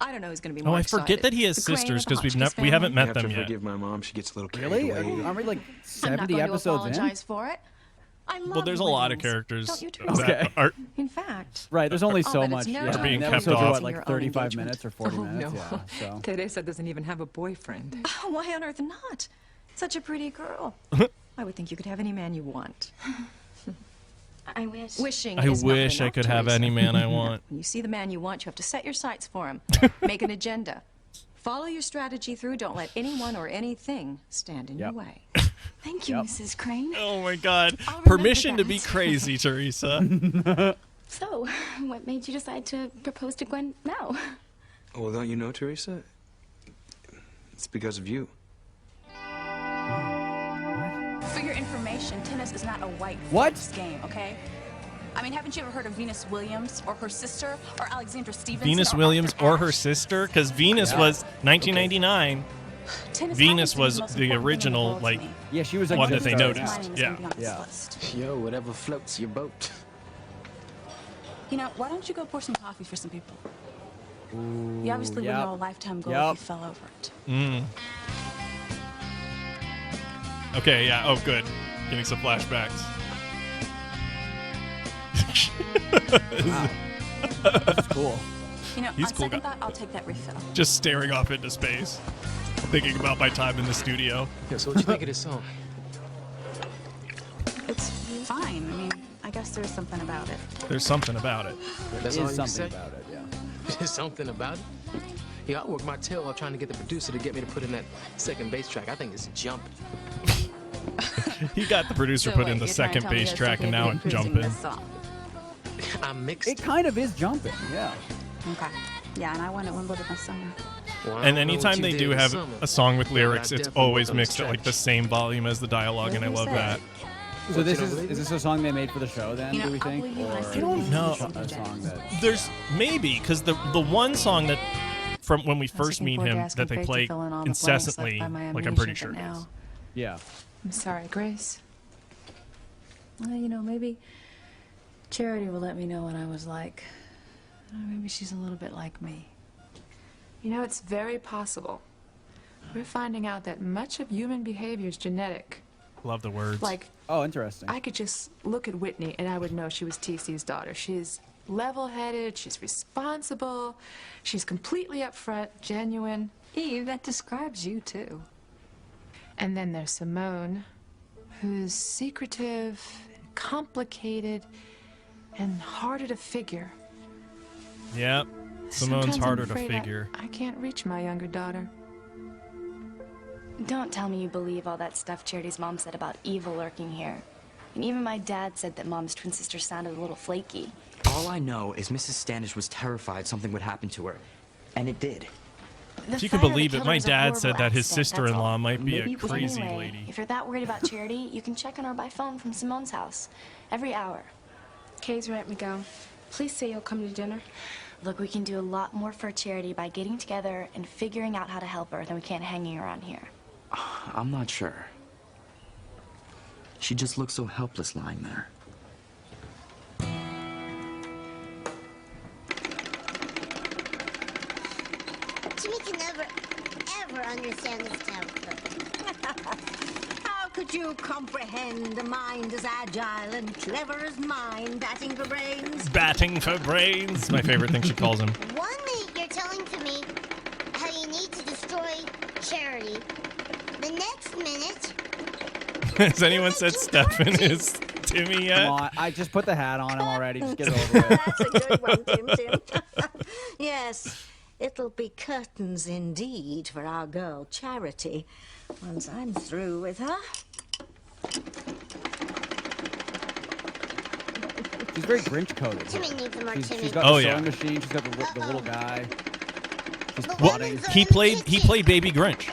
I don't know who's going to be Oh, more I excited. forget that he has The Crane sisters or the because Hotchkiss we haven't family? met You have them to yet. forgive my mom. She gets a little carried Really? away. Aren't we like I'm not 70 going to episodes in? apologize for it. I love Well, there's a lot of twins. characters Don't you, that Teresa? are In fact, Right, there's only I'll so bet much. it's no Yeah. time being And kept episodes are off. what, like Your own 35 engagement. minutes or 40 Oh, minutes? no. Yeah. So. Teresa doesn't even have a boyfriend. oh, why on earth not? Such a pretty girl. I would think you could have any man you want. I wish. Wishing. I is not wish I enough, could have Teresa. any man I want. When you see the man you want, you have to set your sights for him. Make an agenda. Follow your strategy through. Don't let anyone or anything stand in your way. Thank you, Mrs. Crane. Oh my God. I'll remember Permission to that. be crazy, Teresa. So, what made you decide to propose to Gwen now? Well, don't you know, Teresa? It's because of you. For your information, tennis is not a white What? folks game, okay? I mean, haven't you ever heard of Venus Williams or her sister or Alexandra Stevenson? Venus or Williams Arthur or her Ashe? sister? Because Venus was 1999. Tennis Venus happens to be was the most the important thing in the original, world to like, me. Yeah, she was like one the that they star. noticed. My name is Yeah. gonna be on this list. Yo, whatever floats your boat. You know, why don't you go pour some coffee for some people? Ooh, You obviously would yep. know a lifetime goal Yep. if you fell over it. Mm. Okay, yeah. Oh, good. Getting some flashbacks. Wow. That's cool. You know, He's on cool second guy. thought, I'll take that refill. Just staring off into space, thinking about my time in the studio. Yo, so what you think of this song? It's fine. I mean, I guess there's something about it. There's something about it. That's There all is you something say? about it, yeah. There's something about it? Yeah, I worked my tail off trying to get the producer to get me to put in that second bass track. I think it's jumping. He got the producer So put wait, in the you're trying to second tell me bass it's track, okay and to now be I'm cruising jumping. this song? I mixed It kind of is jumping, yeah. Okay. Yeah, and I went at Wimbledon this summer. Well, I And don't know what anytime you they did do this have summer, a song with but I lyrics, it's definitely always worked on the mixed at like the stretch. same volume as the dialogue, and I love that. So this is this a song they made for the show then? You know, do we I'll think, believe you when I or see I don't know. a song that? There's maybe because the one song that from when we first thinking meet poor him Gas that they can fake to play fill in all the blanks left incessantly, by my like I'm pretty amnesia, sure but it is. now- Yeah. I'm sorry, Grace. Well, you know, maybe Charity will let me know what I was like. Maybe she's a little bit like me. You know, it's very possible. We're finding out that much of human behavior is genetic. Love the words. Like, Oh, interesting. I could just look at Whitney and I would know she was TC's daughter. She's level-headed, she's responsible, she's completely upfront, genuine. Eve, that describes you, too. And then there's Simone, who's secretive, and complicated, and harder to figure. Yep. Simone's Sometimes I'm harder to afraid figure. I can't reach my younger daughter. Don't tell me you believe all that stuff Charity's mom said about evil lurking here. And even my dad said that Mom's twin sister sounded a little flaky. All I know is Mrs. Standish was terrified something would happen to her. And it did. If you can believe it, my dad said that his sister-in-law might be a crazy Anyway, lady. if you're that worried about Charity, you can check on her by phone from Simone's house. Every hour. Kay's right, Miguel. Please say you'll come to dinner. Look, we can do a lot more for Charity by getting together and figuring out how to help her than we can hanging around here. I'm not sure. She just looks so helpless lying there. Jimmy can never, ever understand this town. How could you comprehend a mind as agile and clever as mine, batting for brains? Batting for brains. My favorite thing she calls him. 1 minute you're telling to me how you need to destroy Charity. The next minute, Has anyone said Stefan is Timmy yet? Come on, I just put the hat on him already. Just get it over with. That's a good one, Tim Tim. Yes, it'll be curtains indeed for our girl Charity once I'm through with her. She's very Grinch-coded. Timmy needs more Timmy. She's got Oh, the yeah. sewing machine. She's got the little guy. She's Well, plotting. he played Baby Grinch,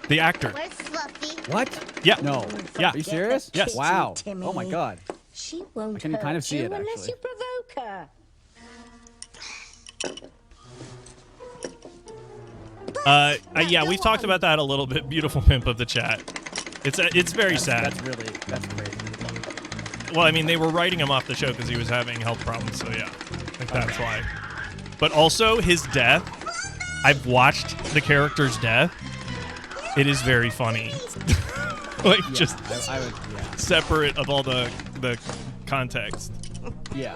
the actor. Where's Fluffy? What? Yeah. No. Yeah. Are you serious? Yes. Wow. Timmy. Oh my God. She won't I can hurt kind of see you it, unless actually. you provoke her. Yeah, we've talked about that a little bit. Beautiful pimp of the chat. It's very sad. That's crazy. Well, I mean, they were writing him off the show because he was having health problems. So yeah, I think that's why. But also his death. I've watched the character's death. It is very funny. Like Yeah, just I would, yeah. separate of all the context. Yeah.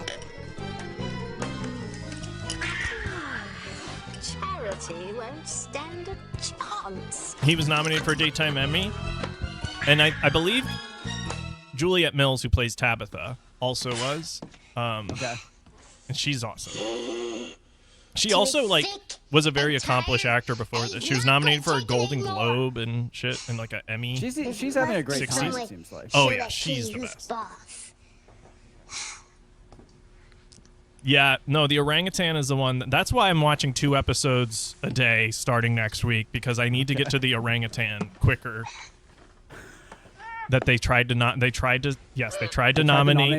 Charity won't stand a chance. He was nominated for a Daytime Emmy, and I believe Juliette Mills, who plays Tabitha, also was. Okay. And she's awesome. She also like was a very accomplished actor before this. She was nominated for a Golden Globe and shit, and like an Emmy. She's having a great time, 60s. it seems like. Oh yeah, she's the best. Yeah, no, the orangutan is the one. That's why I'm watching 2 episodes a day starting next week, because I need to get to the orangutan quicker. That they tried to nominate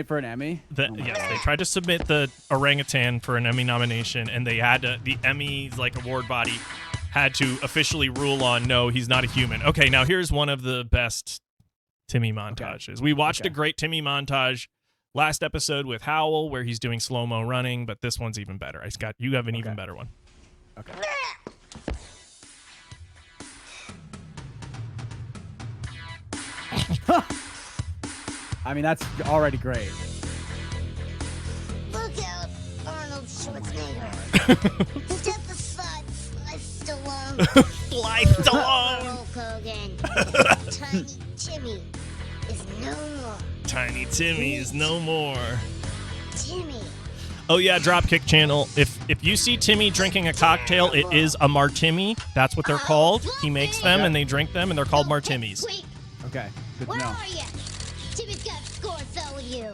for an Emmy. Yes, they tried to submit the orangutan for an Emmy nomination, and they had to, the Emmys like award body had to officially rule on no, he's not a human. Okay, now here's one of the best Timmy montages. We watched a great Timmy montage last episode with Howell, where he's doing slow-mo running, but this one's even better. You have an even better one. Okay. I mean, that's already great. Look out, Arnold Schwarzenegger. Step aside, Sly Stallone. Sly Stallone. Hulk Hogan. Tiny Timmy is no more. Tiny Timmy is no more. Timmy. Oh yeah, Dropkick channel. If you see Timmy drinking a cocktail, it is a martini. That's what they're called. He makes them and they drink them, and they're called martinis. Okay, good to Where know. are you? Timmy's got a score fell with you.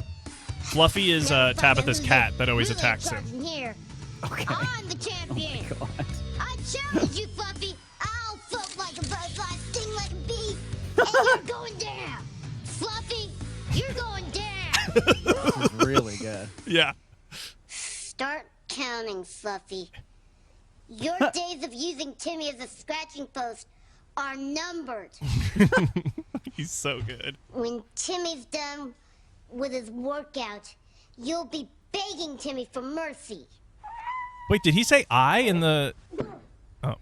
Fluffy is Tabitha's cat that always attacks him. Here. Okay. I'm the champion. Oh my God. I challenge you, Fluffy. I'll float like a butterfly, sting like a bee, and you're going down. Fluffy, you're going down. This is really good. Yeah. Start counting, Fluffy. Your days of using Timmy as a scratching post are numbered. He's so good. When Timmy's done with his workout, you'll be begging Timmy for mercy. Wait, did he say I in the... Oh.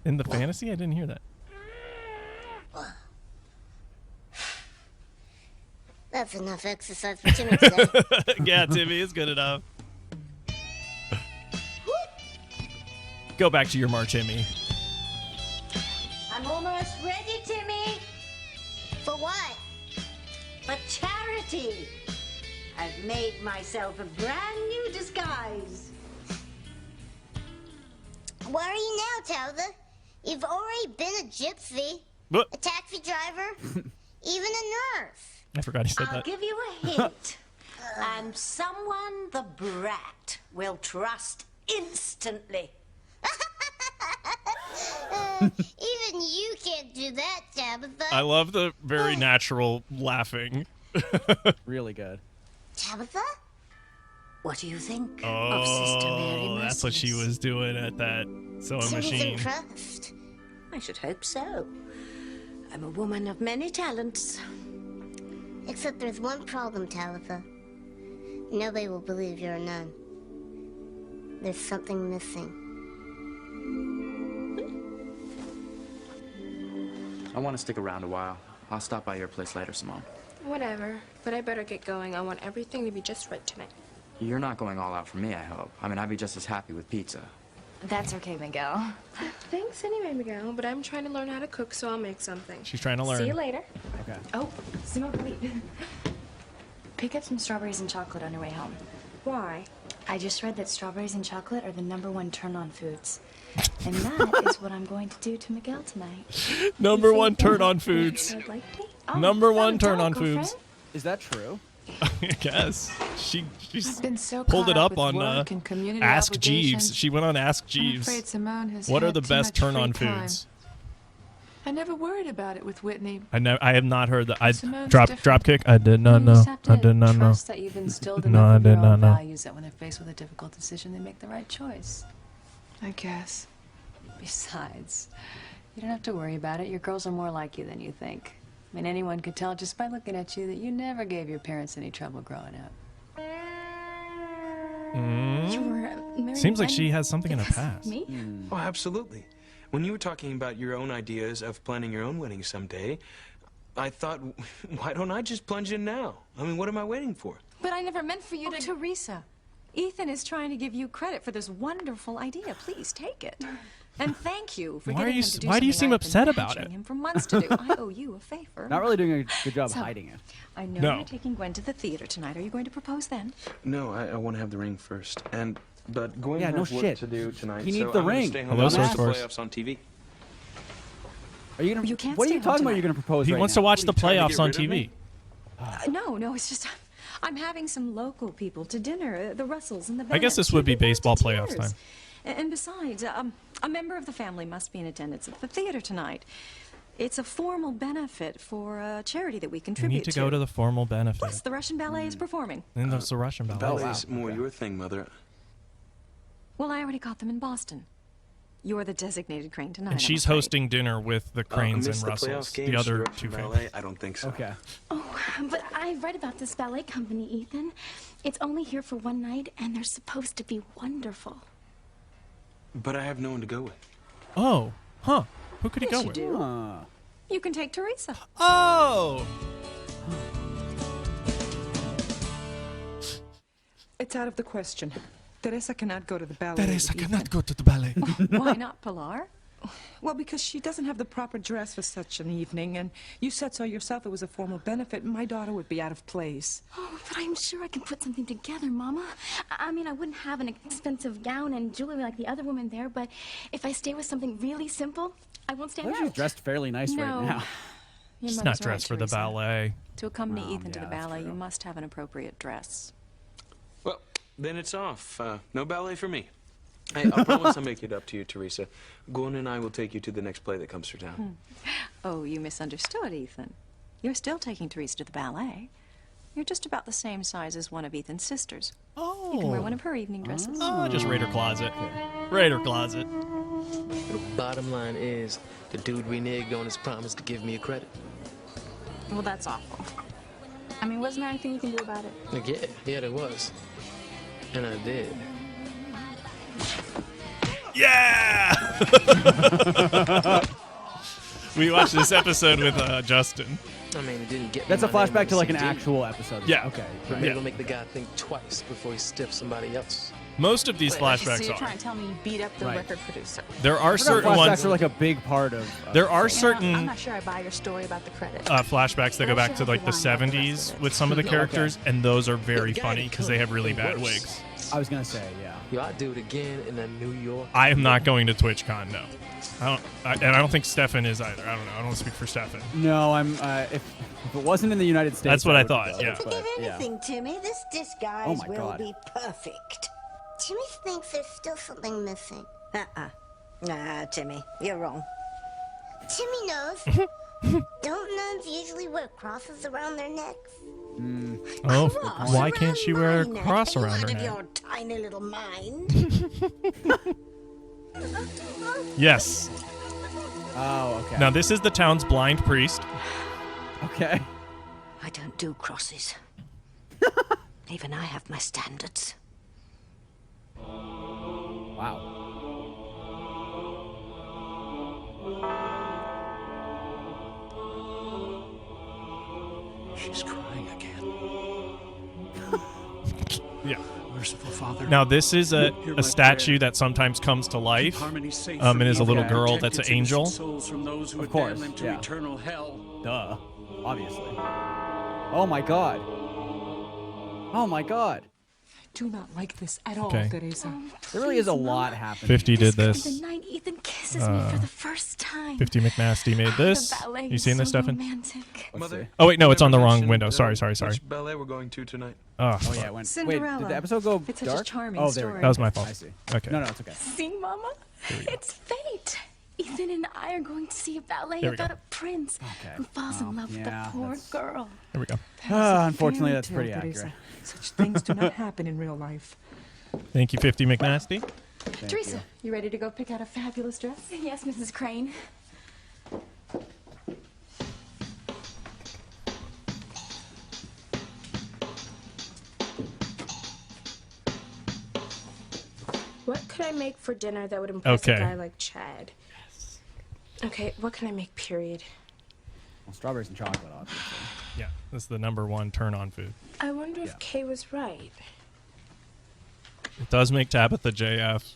In the fantasy? I didn't hear that. That's enough exercise for Timmy today. Yeah, Timmy, it's good enough. Go back to your martini. I'm almost ready, Timmy. For what? For charity. I've made myself a brand new disguise. Where are you now, Tabitha? You've already been a gypsy, What? a taxi driver, even a nurse. I forgot he said I'll that. give you a hint. I'm someone the brat will trust instantly. Even you can't do that, Tabitha. I love the very natural laughing. Really good. Tabitha? What do you think Oh, of Sister Mary that's what she was doing at that sewing Timmy's machine. impressed. I should hope so. I'm a woman of many talents. Except there's one problem, Tabitha. Nobody will believe you're a nun. There's something missing. I want to stick around a while. I'll stop by your place later, Simone. Whatever, but I better get going. I want everything to be just right tonight. You're not going all out for me, I hope. I mean, I'd be just as happy with pizza. That's okay, Miguel. Thanks anyway, Miguel, but I'm trying to learn how to cook, so I'll make something. She's trying to learn. See you later. Okay. Oh, Simone, wait. Pick up some strawberries and chocolate on your way home. Why? I just read that strawberries and chocolate are the #1 turn-on foods. And that is what I'm going to do to Miguel tonight. Number one turn on foods. I'd like to. Oh, Number one oh, turn don't, on girlfriend. foods. Is that true? I guess. She's I've been so pulled caught it up with on work and community Ask obligations. Jeeves. She went on Ask I'm Jeeves. afraid Simone has What are had the too best much turn on free time. foods? I never worried about it with Whitney. I have not heard that. I Simone's drop different. kick. I did not You know. just have to I did not know. trust that you've instilled No, enough I of did your not own know. values that when they're faced with a difficult decision, they make the right choice. I guess. Besides, you don't have to worry about it. Your girls are more like you than you think. I mean, anyone could tell just by looking at you that you never gave your parents any trouble growing up. You were married Seems like when? she has something in her past. Me? Oh, absolutely. When you were talking about your own ideas of planning your own wedding someday, I thought, why don't I just plunge in now? I mean, what am I waiting for? But I never meant for you to... Teresa, Ethan is trying to give you credit for this wonderful idea. Please, take it. And thank you for Why getting are you him to do why do you something seem I've been upset about badgering it? him for months to do. I owe you a favor. Not really doing a good job So, hiding it. I know No. you're taking Gwen to the theater tonight. Are you going to propose then? No, I want to have the ring first. But Gwen Yeah, no has work shit. to do tonight. He so needs the I'm gonna ring. Stay home Hello, and watch Source the Force. playoffs on TV. Are you gonna? You can't What are stay you home talking about? tonight. You're gonna propose He right wants now? to watch the What, are you trying playoffs to on get rid of TV. me? No, it's just I'm having some local people to dinner. The Russells and the I guess Bennetts. this would be You'd bored baseball to playoffs tears. time. And besides, a member of the family must be in attendance at the theater tonight. It's a formal benefit for a charity that we You contribute need to go to the formal benefit. Plus, the Russian ballet is performing. And there's the Russian ballet. Ballet's more your thing, Mother. Well, I already got them in Boston. You're the designated crane tonight. And I'm she's afraid. hosting dinner with the Cranes Miss and the playoff Russells, games the for other Russian two ballet? families. I don't think so. Okay. Oh, but I read about this ballet company, Ethan. It's only here for one night, and they're supposed to be wonderful. But I have no one to go with. Oh, huh. Who could he Yes, go you with? do. Huh. You can take Teresa. Oh! It's out of the question. Teresa cannot go to the ballet. Teresa with cannot Ethan. go to the ballet. Why not, Pilar? Well, because she doesn't have the proper dress for such an evening, and you said so yourself it was a formal benefit. My daughter would be out of place. Oh, but I'm sure I can put something together, Mama. I mean, I wouldn't have an expensive gown and jewelry like the other women there, but if I stay with something really simple, I won't I stand think out. she's dressed fairly nice No. right now. Your She's mother's not right, dressed for the Teresa. ballet. To accompany Well, Ethan to yeah, the that's ballet, true. you must have an appropriate dress. Well, then it's off. No ballet for me. Hey, I promise I'll make it up to you, Teresa. Gwen and I will take you to the next play that comes through town. Oh, you misunderstood, Ethan. You're still taking Teresa to the ballet. You're just about the same size as one of Ethan's sisters. Oh. You can wear one of her evening dresses. Oh, just raid her closet. Raid her closet. The bottom line is, the dude reneged on his promise to give me a credit. Well, that's awful. I mean, wasn't there anything you can do about it? Like, yeah, there was. And I did. Yeah! We watched this episode with Justin. I mean, it didn't get That's me a my name on flashback the to like an CD. actual episode. Yeah. Okay. But Right. maybe Yeah. it'll make the guy think twice before he stiffs somebody else. Most of these So flashbacks you're are. trying to tell me you beat up the Right. record producer? There are I forgot certain flashbacks ones. are like a big part of. There are You know, certain I'm not sure I buy your story about the credit. flashbacks that go back to like the Sure, I'll line up the rest 70s of it. with some of the Okay. characters, and those are very The guy funny that because they have really could, bad or worse. wigs. I was gonna say, yeah. Yo, I'd do it again in that New York. I am not going to TwitchCon, no. And I don't think Stefan is either. I don't know. I don't want to speak for Stefan. No, I'm. If it wasn't in the United States, That's what I would thought, go, yeah. but, Forget yeah. anything, Timmy. This disguise Oh my will God. be perfect. Timmy thinks there's still something missing. Nah, Timmy, you're wrong. Timmy knows. Don't nuns usually wear crosses around their necks? Oh, Cross why can't she wear a my neck, cross around out her of neck? your tiny little mind. Yes. Oh, okay. Now, this is the town's blind priest. Okay. I don't do crosses. Even I have my standards. Wow. She's crying again. Yeah. Merciful Father. Now, this is hear a my statue prayer. that sometimes comes to life. Keep harmony safe And from is a little evil. girl Protect that's an its innocent angel. souls from those who Of would course, damn them to yeah. eternal hell. Duh. Obviously. Oh my God. Oh my God. Do not like this at all, Okay. Teresa. There really is a Please, lot Mama. happening. 50 did The this. night Ethan kisses me for the first time. 50 McNasty made this. The ballet You is seen this, so Stefan? romantic. Let's see. Oh, wait, no, it's on the Never wrong mentioned, window. Sorry. Which ballet we're going to tonight? Oh, Oh yeah, it went. Wait, Cinderella. did the episode go It's such a dark? charming Oh, there we story. go. that was my fault. I see. Okay. No, it's okay. See, Mama? It's fate. Ethan and I are going to see a ballet There we about go. a prince Okay. who falls in love with yeah, a poor that's- girl. There we go. Unfortunately, that's Fairy pretty tale, Teresa. accurate. Such things do not happen in real life. Thank you, 50 McNasty. Thank Teresa, you. you ready to go pick out a fabulous dress? Yes, Mrs. Crane. What could I make for dinner that would impress a Okay. guy like Chad? Yes. Okay, what can I make, period? Well, strawberries and chocolate, obviously. Yeah, this is the #1 turn-on food. I wonder if Kay was right. It does make Tabitha JF.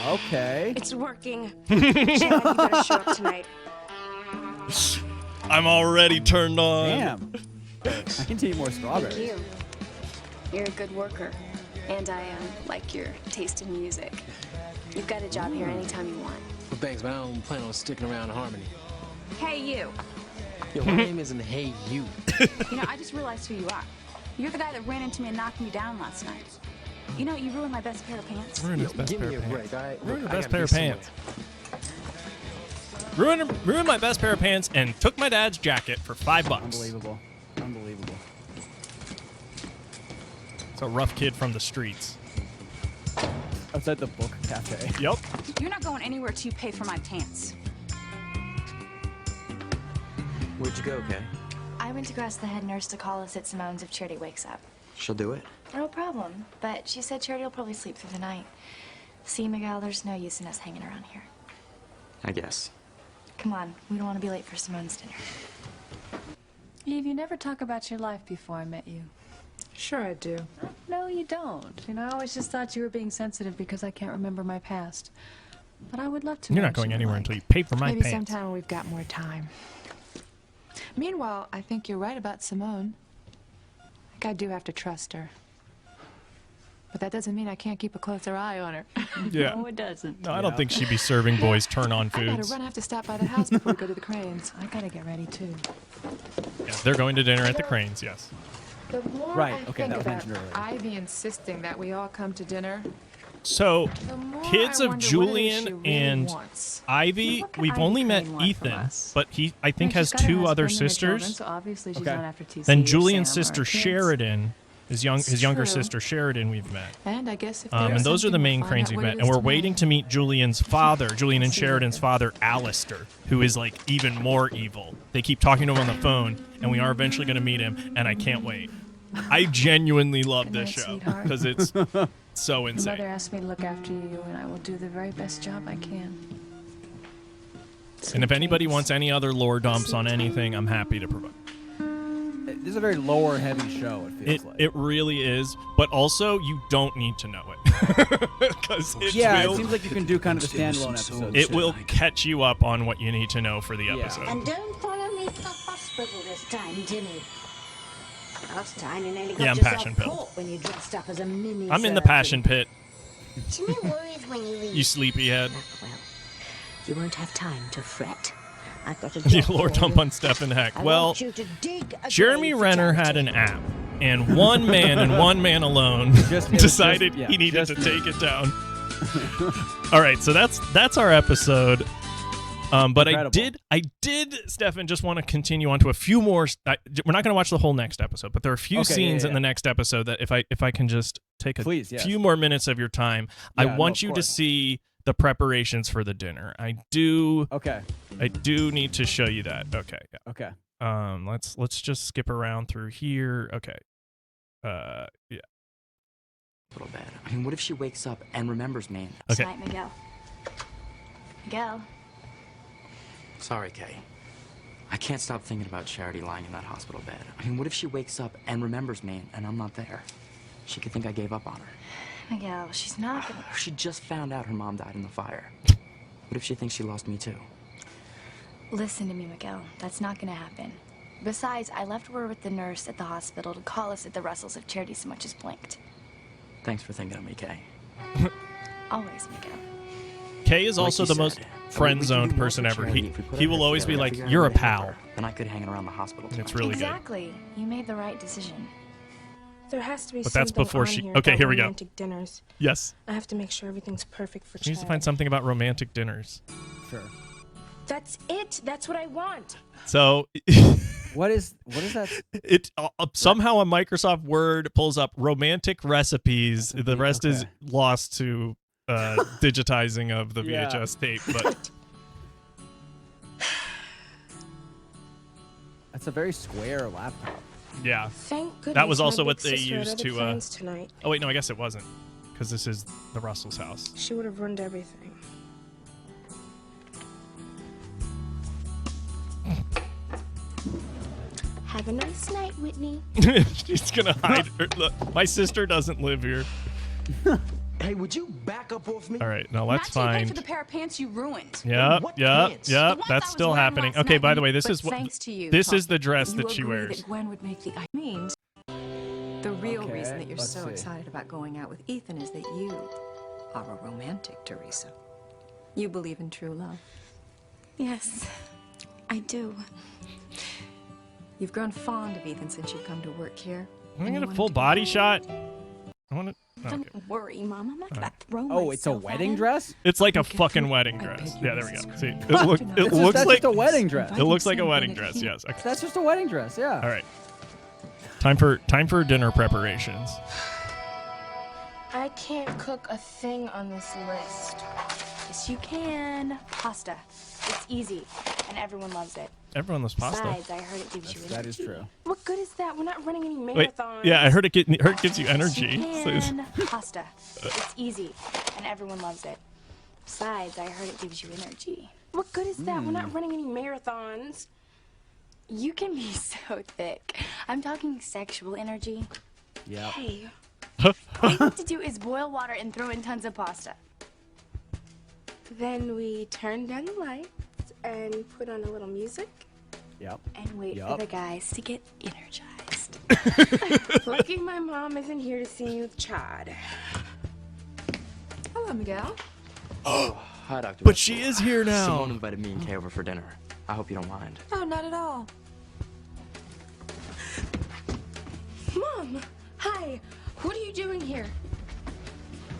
Okay. It's working. Chad, you better show up tonight. I'm already turned on. Damn. I can take more strawberries. Thank you. You're a good worker. And I like your taste in music. You've got a job here anytime you want. Well, thanks, but I don't plan on sticking around Harmony. Hey, you. Yo, my name isn't Hey You. You know, I just realized who you are. You're the guy that ran into me and knocked me down last night. You know, you ruined my best pair of pants. Ruined his best Give pair me of a pants. break, all right? Ruined Look, her I best gotta pair of be pants. Ruined my best pair of pants and took my dad's jacket for $5. Unbelievable. Unbelievable. It's a rough kid from the streets. Outside the book cafe. Yep. You're not going anywhere till you pay for my pants. Where'd you go, Kay? I went to go ask the head nurse to call us at Simone's if Charity wakes up. She'll do it. No problem. But she said Charity will probably sleep through the night. See, Miguel, there's no use in us hanging around here. I guess. Come on, we don't want to be late for Simone's dinner. Eve, you never talk about your life before I met you. Sure I do. No, you don't. You know, I always just thought you were being sensitive because I can't remember my past. But I would love to You're know not going what you anywhere like. until you pay for my Maybe pants. sometime when we've got more time. Meanwhile, I think you're right about Simone. I think I do have to trust her. But that doesn't mean I can't keep a closer eye on her. Yeah. No, it doesn't. No, I don't think she'd be serving boys turn-on I gotta foods. run. I have to stop by the house before we go to the Cranes. I gotta get ready too. Yeah, they're going to dinner at the Cranes, yes. The more Right, I okay, think that was about mentioned earlier. Ivy insisting that we all come to dinner, So, the more kids I of wonder what it is she Julian really and wants. Ivy, What can we've Ivy only met Crane want from Ethan, us? but he, I think, She's has got her 2 other husband and her children, sisters. so obviously she's Okay. not after TC Then or Julian's Sam or sister kids. Sheridan, his younger true. sister Sheridan, we've met. And I guess if And there's those are the something, main we'll find Cranes out we've what met. it And is we're waiting tonight. to meet Julian's father, Julian and See Sheridan's later. father, Alistair, who is like even more evil. They keep talking to him on the phone, and we are eventually going to meet him, and I can't wait. I genuinely love Good this night, show sweetheart. because it's so Your insane. mother asked me to look after you, and I will do the very best job I can. And if anybody wants any other lore dumps on anything, I'm happy to provide. This is a very lore heavy show, it feels like. It really is, but also you don't need to know it because Yeah, it seems like you can do kind of the standalone episodes. it too. will catch you up on what you need to know for the Yeah. episode. And don't follow me to the hospital this time, Timmy. Last time you nearly got Yeah, I'm yourself passion pilled. caught when you dressed up as a mini I'm in the surgeon. passion pit, Timmy worries when you leave. you sleepyhead. Well, you won't have time to fret. I've got a You job lord for dump you. on Stefan Heck. I Well, want you to dig a Jeremy grave for Renner had charity. an app, and one man and one man alone decided he needed to take it down. All right, so that's our episode. But Incredible. I did, Stefan, just want to continue on to a few more. We're not going to watch the whole next episode, but there are a few Okay, scenes yeah, in the next episode that if I can just take a Please, yes. few more minutes of your time, I Yeah, no, want of you to course. see the preparations for the dinner. I do Okay. need to show you that. Okay. Yeah. Okay. Let's just skip around through here. Okay. Yeah. Little bad. I mean, what if she wakes up and remembers me? Okay. Tonight, Miguel. Miguel. Sorry, Kay. I can't stop thinking about Charity lying in that hospital bed. I mean, what if she wakes up and remembers me and I'm not there? She could think I gave up on her. Miguel, she's not gonna... She just found out her mom died in the fire. What if she thinks she lost me too? Listen to me, Miguel. That's not gonna happen. Besides, I left word with the nurse at the hospital to call us at the Russells if Charity so much as blinked. Thanks for thinking of me, Kay. Always, Miguel. Kay is Like also you the said, most we can friend-zoned do more person for ever. Charity if we put He our will heads always be together and like, figure out "You're way a to help pal." her. Then I could hang around the hospital. It's really good. Exactly. You made the right decision. There has to be But that's something before on she- here okay, about here we go. romantic dinners. Yes. I have to make sure everything's perfect for She needs to Chad. find something about romantic dinners. Sure. That's it. That's what I want. So What is that? it somehow a Microsoft Word pulls up romantic recipes. The rest is lost to digitizing of the Yeah. VHS tape. But That's a very square laptop. yeah, Thank goodness. that was my also big what they sister had used other to. plans tonight. Oh wait, no, I guess it wasn't, because this is the Russell's house. She would have ruined everything. Have a nice night, Whitney. She's gonna hide her. Look, my sister doesn't live here. Hey, would you back up off me? All right, now Not let's till you pay for find. the pair of pants you ruined. Yep, What yep, pants? yep. The ones I That's was still wearing happening. last Okay, night by when the way, you- this but is what thanks to you, this Tom, is the dress you that she agree wears. that Gwen would make the Means the real Okay, reason that you're let's so see. excited about going out with Ethan is that you are a romantic, Teresa. You believe in true love. Yes, I do. You've grown fond of Ethan since you've come to work here. Can I and get you a want full him to body shot? I want to. Okay. Don't worry, Mom. I'm not gonna throw Oh, it's a myself at wedding him. dress? It's like a fucking wedding dress. Yeah, there we go. See, it That's looks just like a wedding dress. It looks like a wedding dress. Yes. Okay. That's just a wedding dress, yeah. All right. Time for dinner preparations. I can't cook a thing on this list. Yes, you can. Pasta. It's easy, and everyone loves it. Everyone loves pasta. Besides, I heard it gives you That is true. What good is that? We're not running any Wait, marathons. yeah, I heard it gives you energy. You So it's- can. Pasta. It's easy, and everyone loves it. Besides, I heard it gives you energy. What good is that? We're not running any marathons. You can be so thick. I'm talking sexual energy. Yeah. Hey, all you have to do is boil water and throw in tons of pasta. Then we turn down the lights and put on a little music. Yep. And wait for the guys to get energized. Lucky my mom isn't here to see me with Chad. Hello, Miguel. Oh, hi, Dr. But she is here now. Simone invited me and Kay over for dinner. I hope you don't mind. Oh, not at all. Mom! Hi! What are you doing here?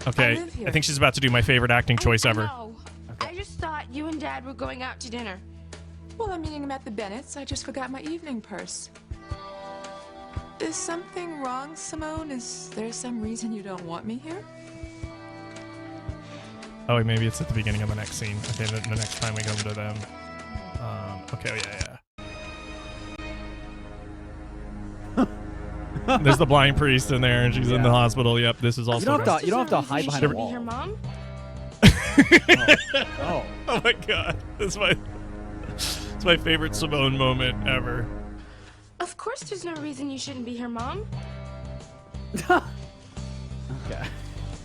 Okay, live here. I think she's about to do my favorite acting choice ever. No. I just thought you and Dad were going out to dinner. Well, I'm meeting him at the Bennett's. I just forgot my evening purse. Is something wrong, Simone? Is there some reason you don't want me here? Oh, wait, maybe it's at the beginning of the next scene. Okay, the next time we go to them. Okay, yeah. There's the blind priest in there, and she's in the hospital. Yep, this is also. You don't have to hide behind a Be wall. her mom? Oh. Oh my god, it's my favorite Simone moment ever. Of course there's no reason you shouldn't be her mom. Okay.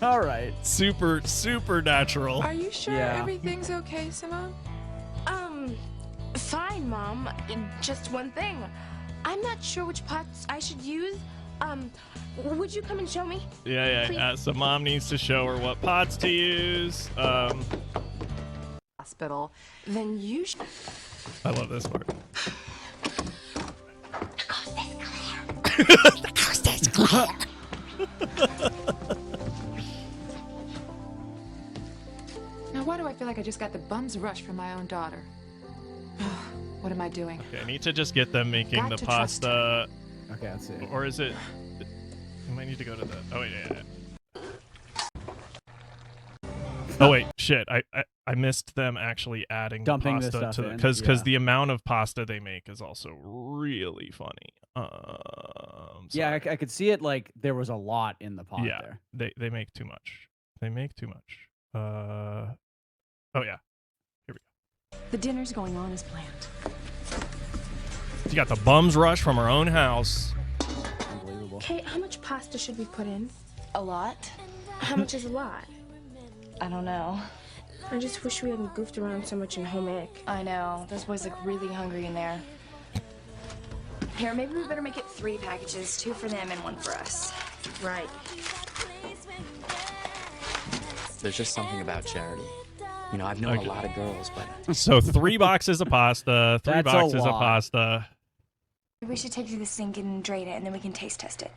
All right. Super natural. Are you sure Yeah. everything's okay, Simone? Fine, Mom. Just one thing. I'm not sure which pots I should use. Would you come and show me? Yeah. So mom needs to show her what pots to use. Hospital. Then you should. I love this part. Now, why do I feel like I just got the bum's rush from my own daughter? What am I doing? Okay, I need to just get them making Got the to trust pasta. Okay, let's see. Or is it? You might need to go to the. Oh wait, yeah. Oh wait, shit! I missed them actually adding Dumping the pasta stuff to in, because yeah. the amount of pasta they make is also really funny. Yeah, I could see it like there was a lot in the pot Yeah, there. they make too much. They make too much. Oh yeah, here we go. The dinner's going on as planned. You got the bums rush from our own house. Unbelievable. Kate, how much pasta should we put in? A lot? How much is a lot? I don't know. I just wish we hadn't goofed around so much in home ec. I know. Those boys look really hungry in there. Here, maybe we better make it 3 packages, 2 for them and 1 for us. Right. There's just something about Charity. You know, I've known Okay. a lot of girls, but So 3 boxes of pasta, 3 That's a boxes of lot. pasta. We should take it to the sink and drain it, and then we can taste test it.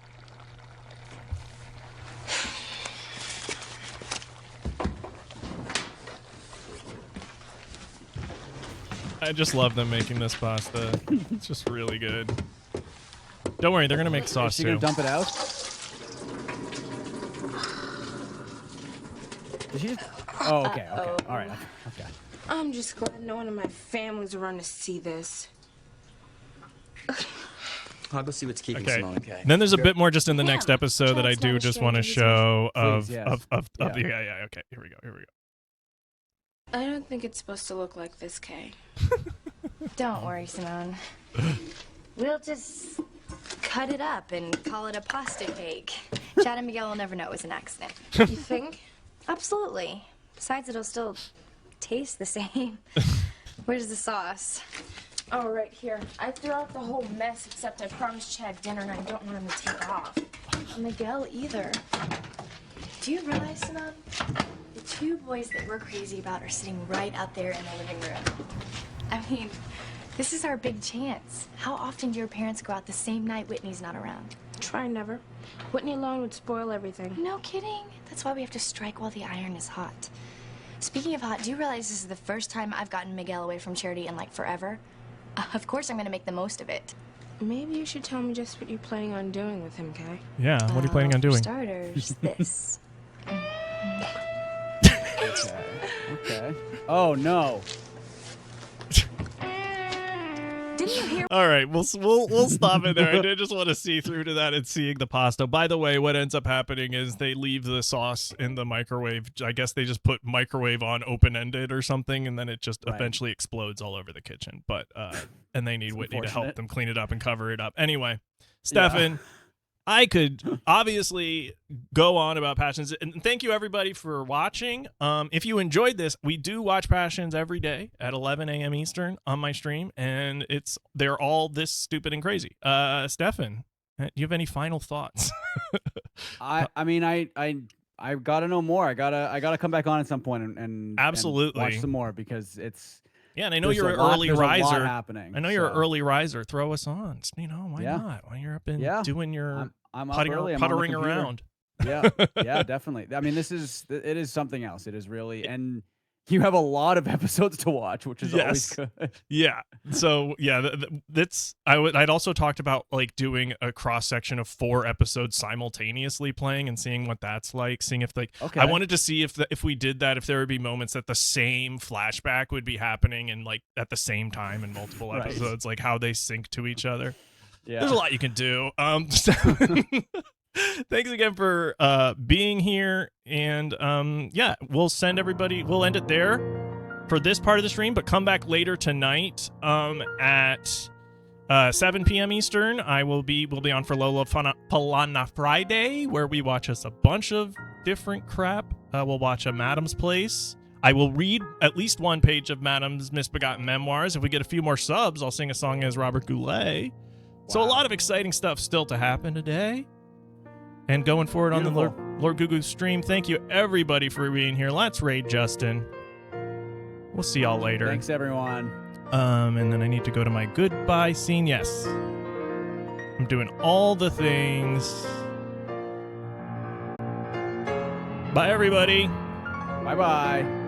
I just love them making this pasta. It's just really good. Don't worry, they're gonna make sauce Is she too. gonna dump it out? Did she just? Oh, okay. All right. Okay. I'm just glad no one in my family's around to see this. I'll go see what's keeping Okay. Simone. Okay. Then there's a bit more just in the Yeah, next episode that I Chad's do not just ashamed want to of his show of Please, yes. yeah. Okay, here we go. I don't think it's supposed to look like this, Kay. Don't worry, Simone. We'll just cut it up and call it a pasta cake. Chad and Miguel will never know it was an accident. You think? Absolutely. Besides, it'll still taste the same. Where's the sauce? Oh, right here. I threw out the whole mess, except I promised Chad dinner and I don't want him to take off. Miguel either. Do you realize, Simone? The two boys that we're crazy about are sitting right out there in the living room. I mean, this is our big chance. How often do your parents go out the same night Whitney's not around? Try never. Whitney alone would spoil everything. No kidding. That's why we have to strike while the iron is hot. Speaking of hot, do you realize this is the first time I've gotten Miguel away from Charity in like forever? Of course I'm gonna make the most of it. Maybe you should tell me just what you're planning on doing with him, Kay. Yeah, what are you planning on doing? For starters, this. Okay. Oh no. Didn't you hear? All right, we'll stop it there. I did just want to see through to that and seeing the pasta. By the way, what ends up happening is they leave the sauce in the microwave. I guess they just put microwave on open-ended or something, and then it just eventually explodes all over the kitchen. But and they need Whitney to help them clean it up and cover it up. Anyway, Stefan, I could obviously go on about Passions, and thank you everybody for watching. If you enjoyed this, we do watch Passions every day at 11 a.m. Eastern on my stream, and they're all this stupid and crazy. Stefan, do you have any final thoughts? I mean, I gotta know more. I gotta come back on at some point and absolutely and watch some more because it's. Yeah, and I know you're an early riser. Happening, I know you're an early riser. Throw us on. You know, why not? When you're up and doing your I'm puttering around. Yeah, yeah, definitely. I mean, it is something else. It is really, and you have a lot of episodes to watch, which is always good. Yeah. So yeah, I'd also talked about like doing a cross section of 4 episodes simultaneously playing and seeing what that's like. Seeing if I wanted to see if we did that, if there would be moments that the same flashback would be happening and like at the same time in multiple episodes, like how they sync to each other. Yeah. There's a lot you can do. Thanks again for being here, and yeah, we'll end it there for this part of the stream, but come back later tonight at 7 p.m. Eastern. We'll be on for Lola Palana Friday, where we watch us a bunch of different crap. We'll watch a Madam's Place. I will read at least one page of Madam's Misbegotten Memoirs. If we get a few more subs, I'll sing a song as Robert Goulet. Wow. So a lot of exciting stuff still to happen today. And going forward on the Lord Gugu stream, thank you everybody for being here. Let's raid Justin. We'll see y'all later. Thanks everyone. And then I need to go to my goodbye scene. Yes. I'm doing all the things. Bye everybody. Bye-bye.